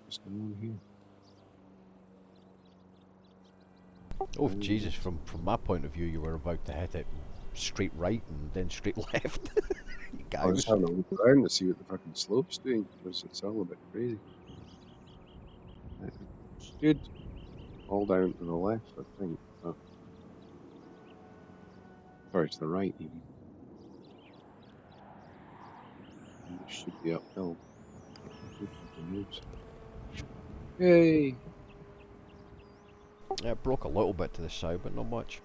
What's going on here? Oh Jesus! From my point of view, you were about to hit it straight right and then straight left. You I was guys. just having a look around to see what the fucking slope's doing because it's all a bit crazy. It should fall down to the left, I think. But, sorry, to the right even. And it should be uphill. Two fucking moves. Yay! Yeah, it broke a little bit to the side, but not much.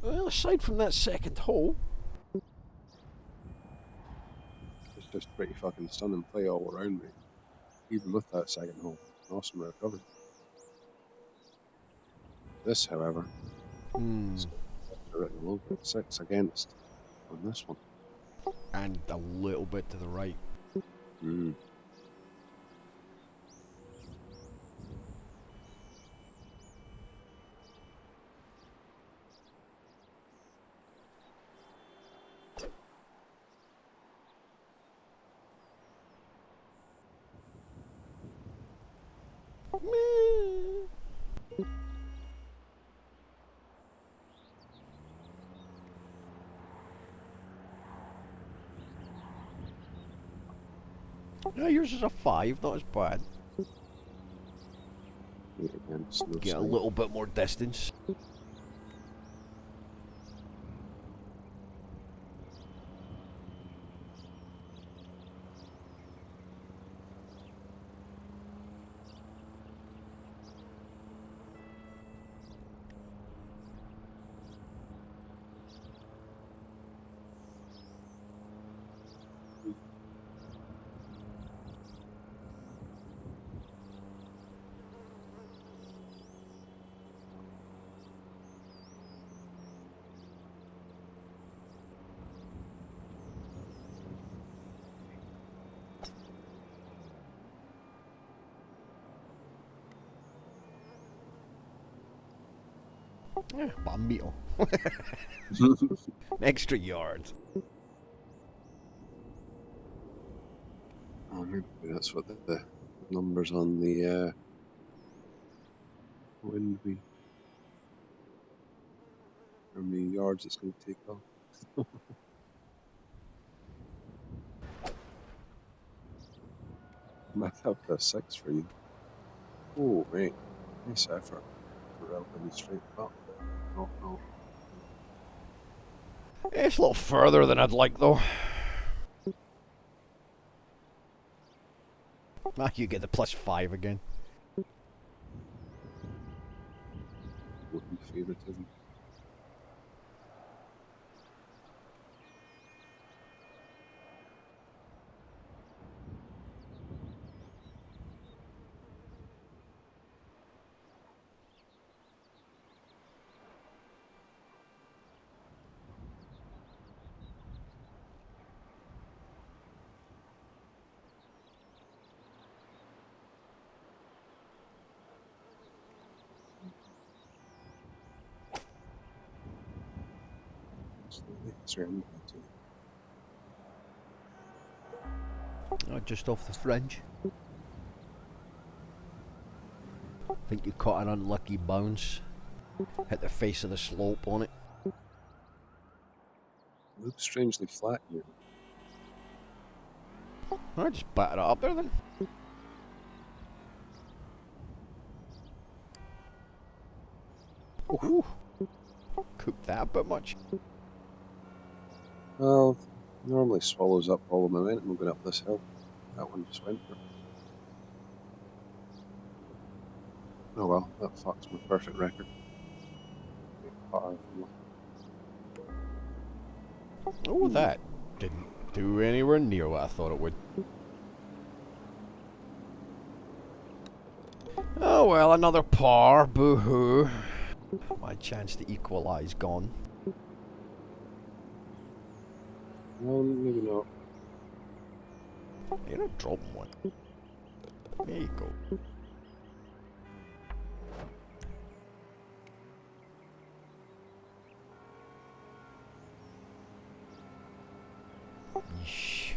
Well, aside from that second hole, It's just pretty fucking stunning play all around me. Even with that second hole. Awesome recovery. This, however, is written a little bit 6 against on this one. and a little bit to the right. Mm. Yeah, yours is a 5, not as bad. Against no Get a side. little bit more distance. Yeah, but a meal. Extra yards. Oh, maybe that's what the numbers on the wind mean. How many yards it's going to take off. Math up to 6 for you. Oh, mate. Nice effort. For a relatively straight cut. No, no. It's a little further than I'd like, though. Ah, you get the +5 again. Would be favoritism. Slowly. Sorry, I'm going to. Oh, just off the fringe. Think you caught an unlucky bounce. Hit the face of the slope on it. It looks strangely flat here. I just batted it up there then. Ooh. Cooked that a bit much. Well, normally swallows up all the momentum going up this hill. That one just went for it. Oh well, that fucks my perfect record. Par from Oh, that didn't do anywhere near what I thought it would. Oh well, another par. Boo-hoo. My chance to equalise gone. well, maybe not. You're not dropping one. There you go. Yeesh.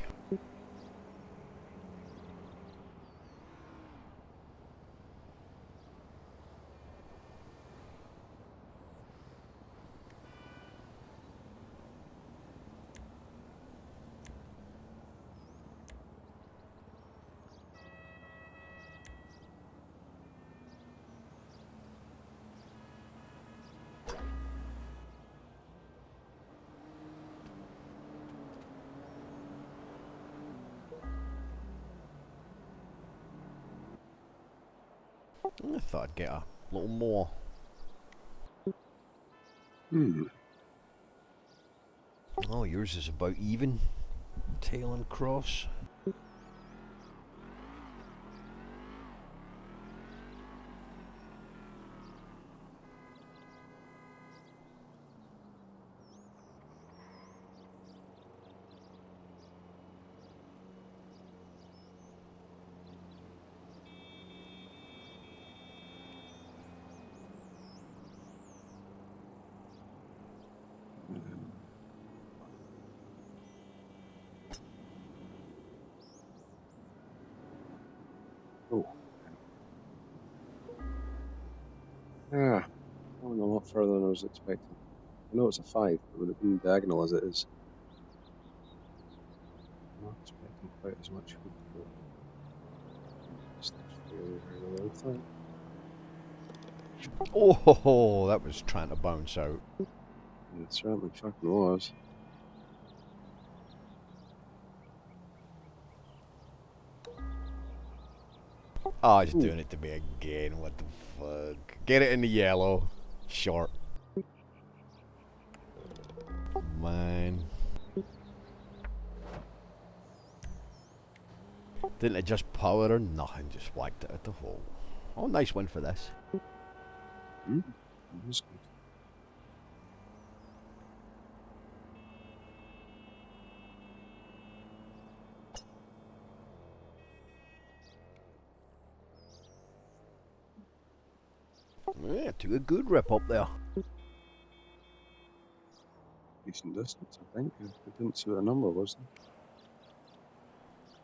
I thought I'd get a little more. Oh, yours is about even. Tail and cross. Oh. Ah, I went a lot further than I was expecting. I know it's a 5, but with it being diagonal as it is, I'm not expecting quite as much hook to it. Just fairly right away, I think. Oh, that was trying to bounce out. Yeah, it certainly fucking was. Oh, he's Ooh. doing it to me again. What the fuck? Get it in the yellow. Short. Man. Didn't adjust power or nothing. Just whacked it at the hole. Oh, nice win for this. That was good. Yeah, took a good rip up there. Decent distance, I think. I didn't see what the number was.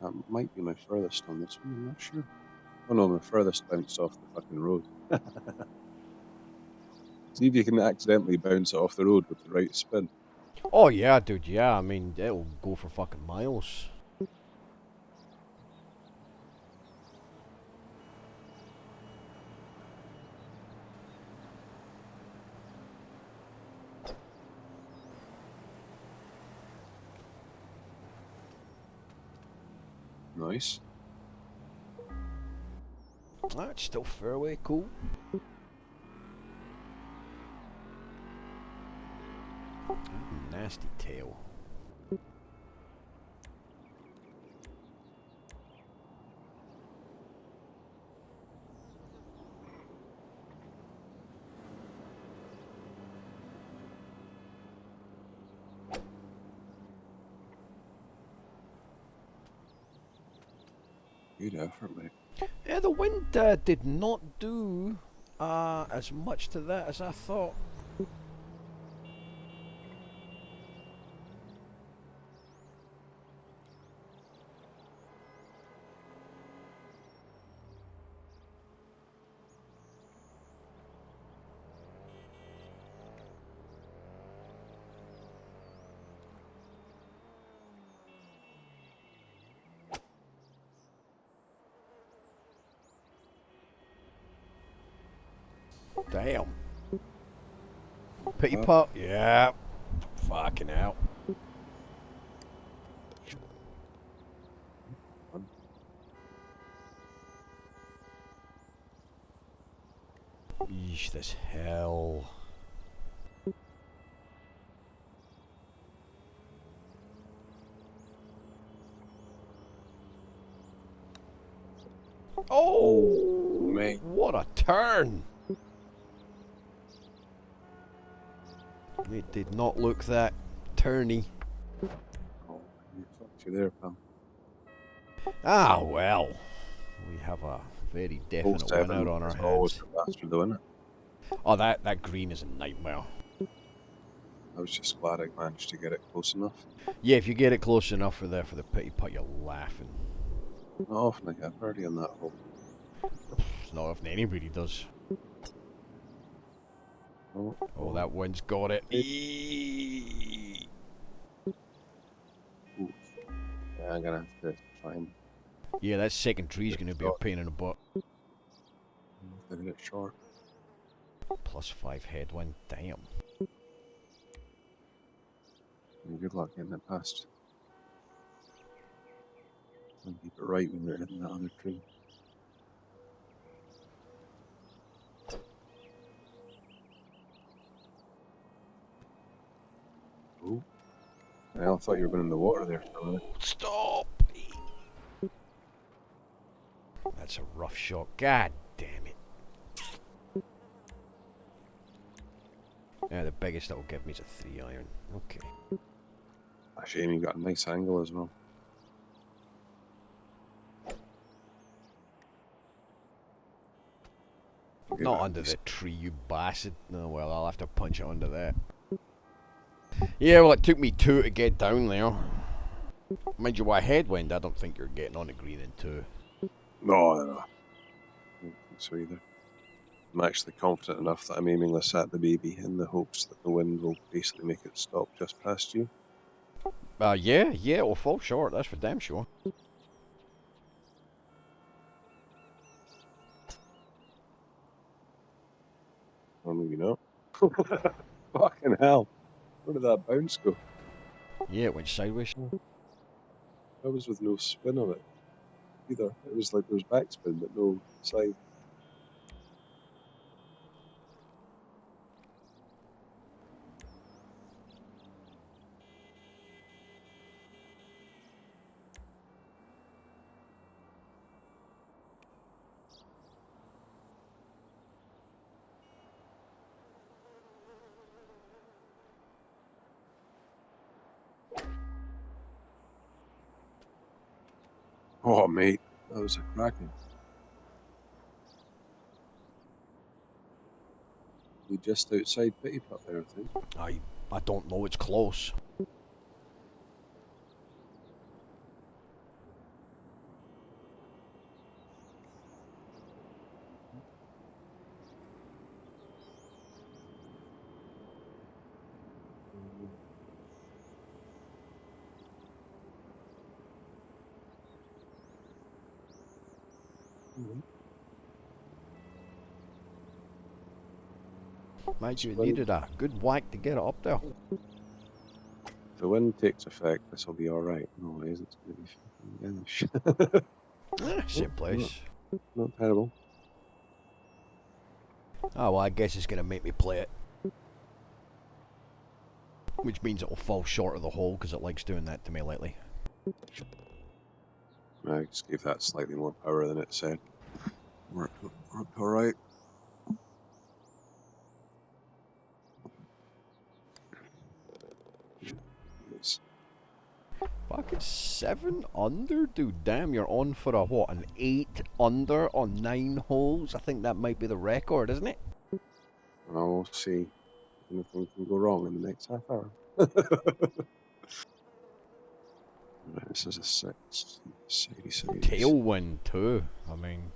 That might be my furthest on this one, I'm not sure. Oh no, my furthest bounced off the fucking road. See if you can accidentally bounce it off the road with the right spin. Oh yeah, dude, yeah, I mean, it'll go for fucking miles. Nice. That's still fairway, cool. Ooh, nasty tail. Good effort, mate. Yeah, the wind did not do as much to that as I thought. Damn. Pity putt? Yeah. Fucking hell. Yeesh, this hell. Oh, mate. what a turn. It did not look that turny. Oh, you fucked you there, pal. Ah, well. We have a very Hole definite 7 win out on our is always hands. the bastard, though, isn't it? Oh, that green is a nightmare. I was just glad I managed to get it close enough. Yeah, if you get it close enough for the pity putt, you're laughing. Not often I get a birdie on that hole. It's not often anybody does. Oh, that wind's got it. Eeeeee. Ooh. Yeah, I'm gonna have to try and Yeah, that second tree's going to be a pain in the butt. hit it short. +5 headwind, damn. And good luck getting it past. And keep it right when you're hitting that other tree. Oh. I thought you were going in the water there for a minute. Stop! That's a rough shot. God damn it. Yeah, the biggest that'll give me is a 3-iron. Okay. A shame you got a nice angle as well. Not under the tree, you bastard. No, well, I'll have to punch it under that. Yeah, well, it took me 2 to get down there. Mind you, by headwind, I don't think you're getting on the green in 2. No. I don't think so either. I'm actually confident enough that I'm aiming this at the baby in the hopes that the wind will basically make it stop just past you. Yeah, it will fall short, that's for damn sure. Or maybe not. Fucking hell. Where did that bounce go? Yeah, it went sideways. That was with no spin on it either. It was like there was backspin, but no side. Oh, mate, that was a cracking. probably just outside Pittyput there, I think. I don't know. It's close. Mind you, it needed a good whack to get it up there. If the wind takes effect, this will be alright. Otherwise, it's going to be fucking Same place. not terrible. Oh, well, I guess it's going to make me play it. Which means it will fall short of the hole, because it likes doing that to me lately. I just gave that slightly more power than it said. Worked alright. Yes. Fucking 7 under, dude. Damn, you're on for a what? An 8 under on 9 holes? I think that might be the record, isn't it? Well, we'll see. Anything can go wrong in the next half hour. Right, this is a 6. Sadie. Tailwind, too. I mean.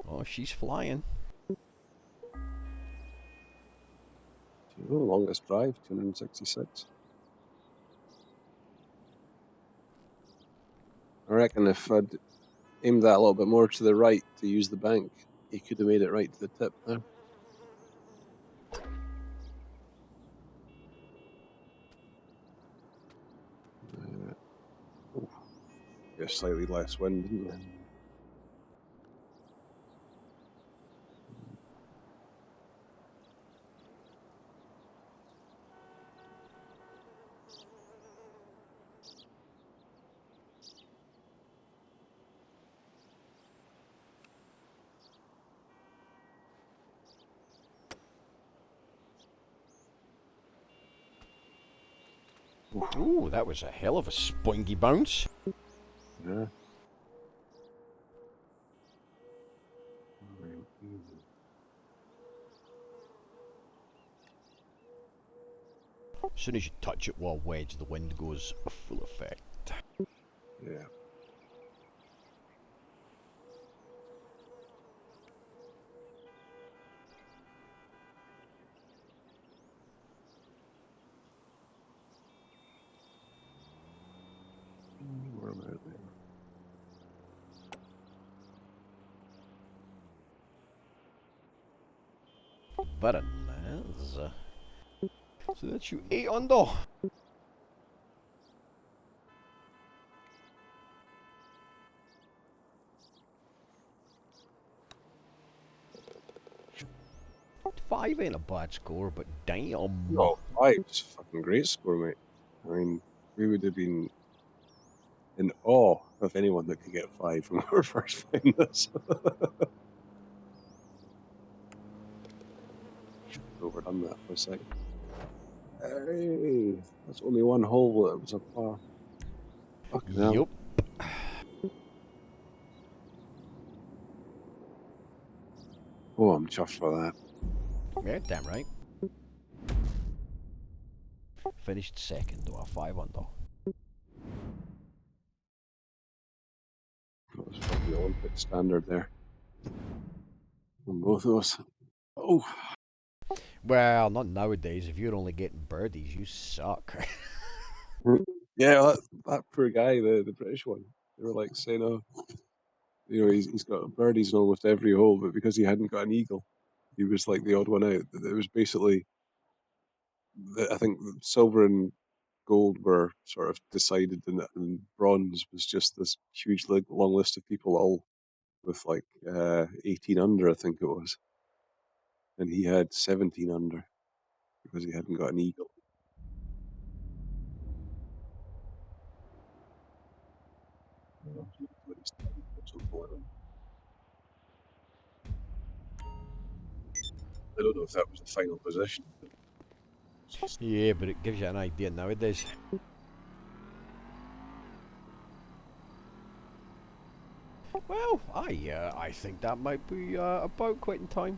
Oh, she's flying. The longest drive, 266. I reckon if I'd aimed that a little bit more to the right to use the bank, he could have made it right to the tip there. Get slightly less wind, didn't there? Ooh, that was a hell of a spoingy bounce. Yeah. As soon as you touch it while wedge, the wind goes full effect. Yeah. Where am I there? Very nice. So that's you 8 under. Five ain't a bad score, but damn. No, 5's a fucking great score, mate. I mean, we would have been in awe of anyone that could get 5 when we were first playing this. Overdone that for a second. Hey, that's only one hole that was a par. Fucking hell. Yup. Oh, I'm chuffed for that. Yeah, damn right. Finished second though, a 5 under. That was fucking Olympic standard there. On both of those. Oh. Well, not nowadays. If you're only getting birdies, you suck. Yeah, that poor guy, the British one. They were like saying, oh, you know, he's got birdies in almost every hole, but because he hadn't got an eagle, he was like the odd one out. It was basically, I think silver and gold were sort of decided, and bronze was just this huge long list of people all with like 18 under, I think it was. And he had 17 under because he hadn't got an eagle. I don't know if that was the final position. Yeah, but it gives you an idea nowadays. Well, I think that might be about quitting time.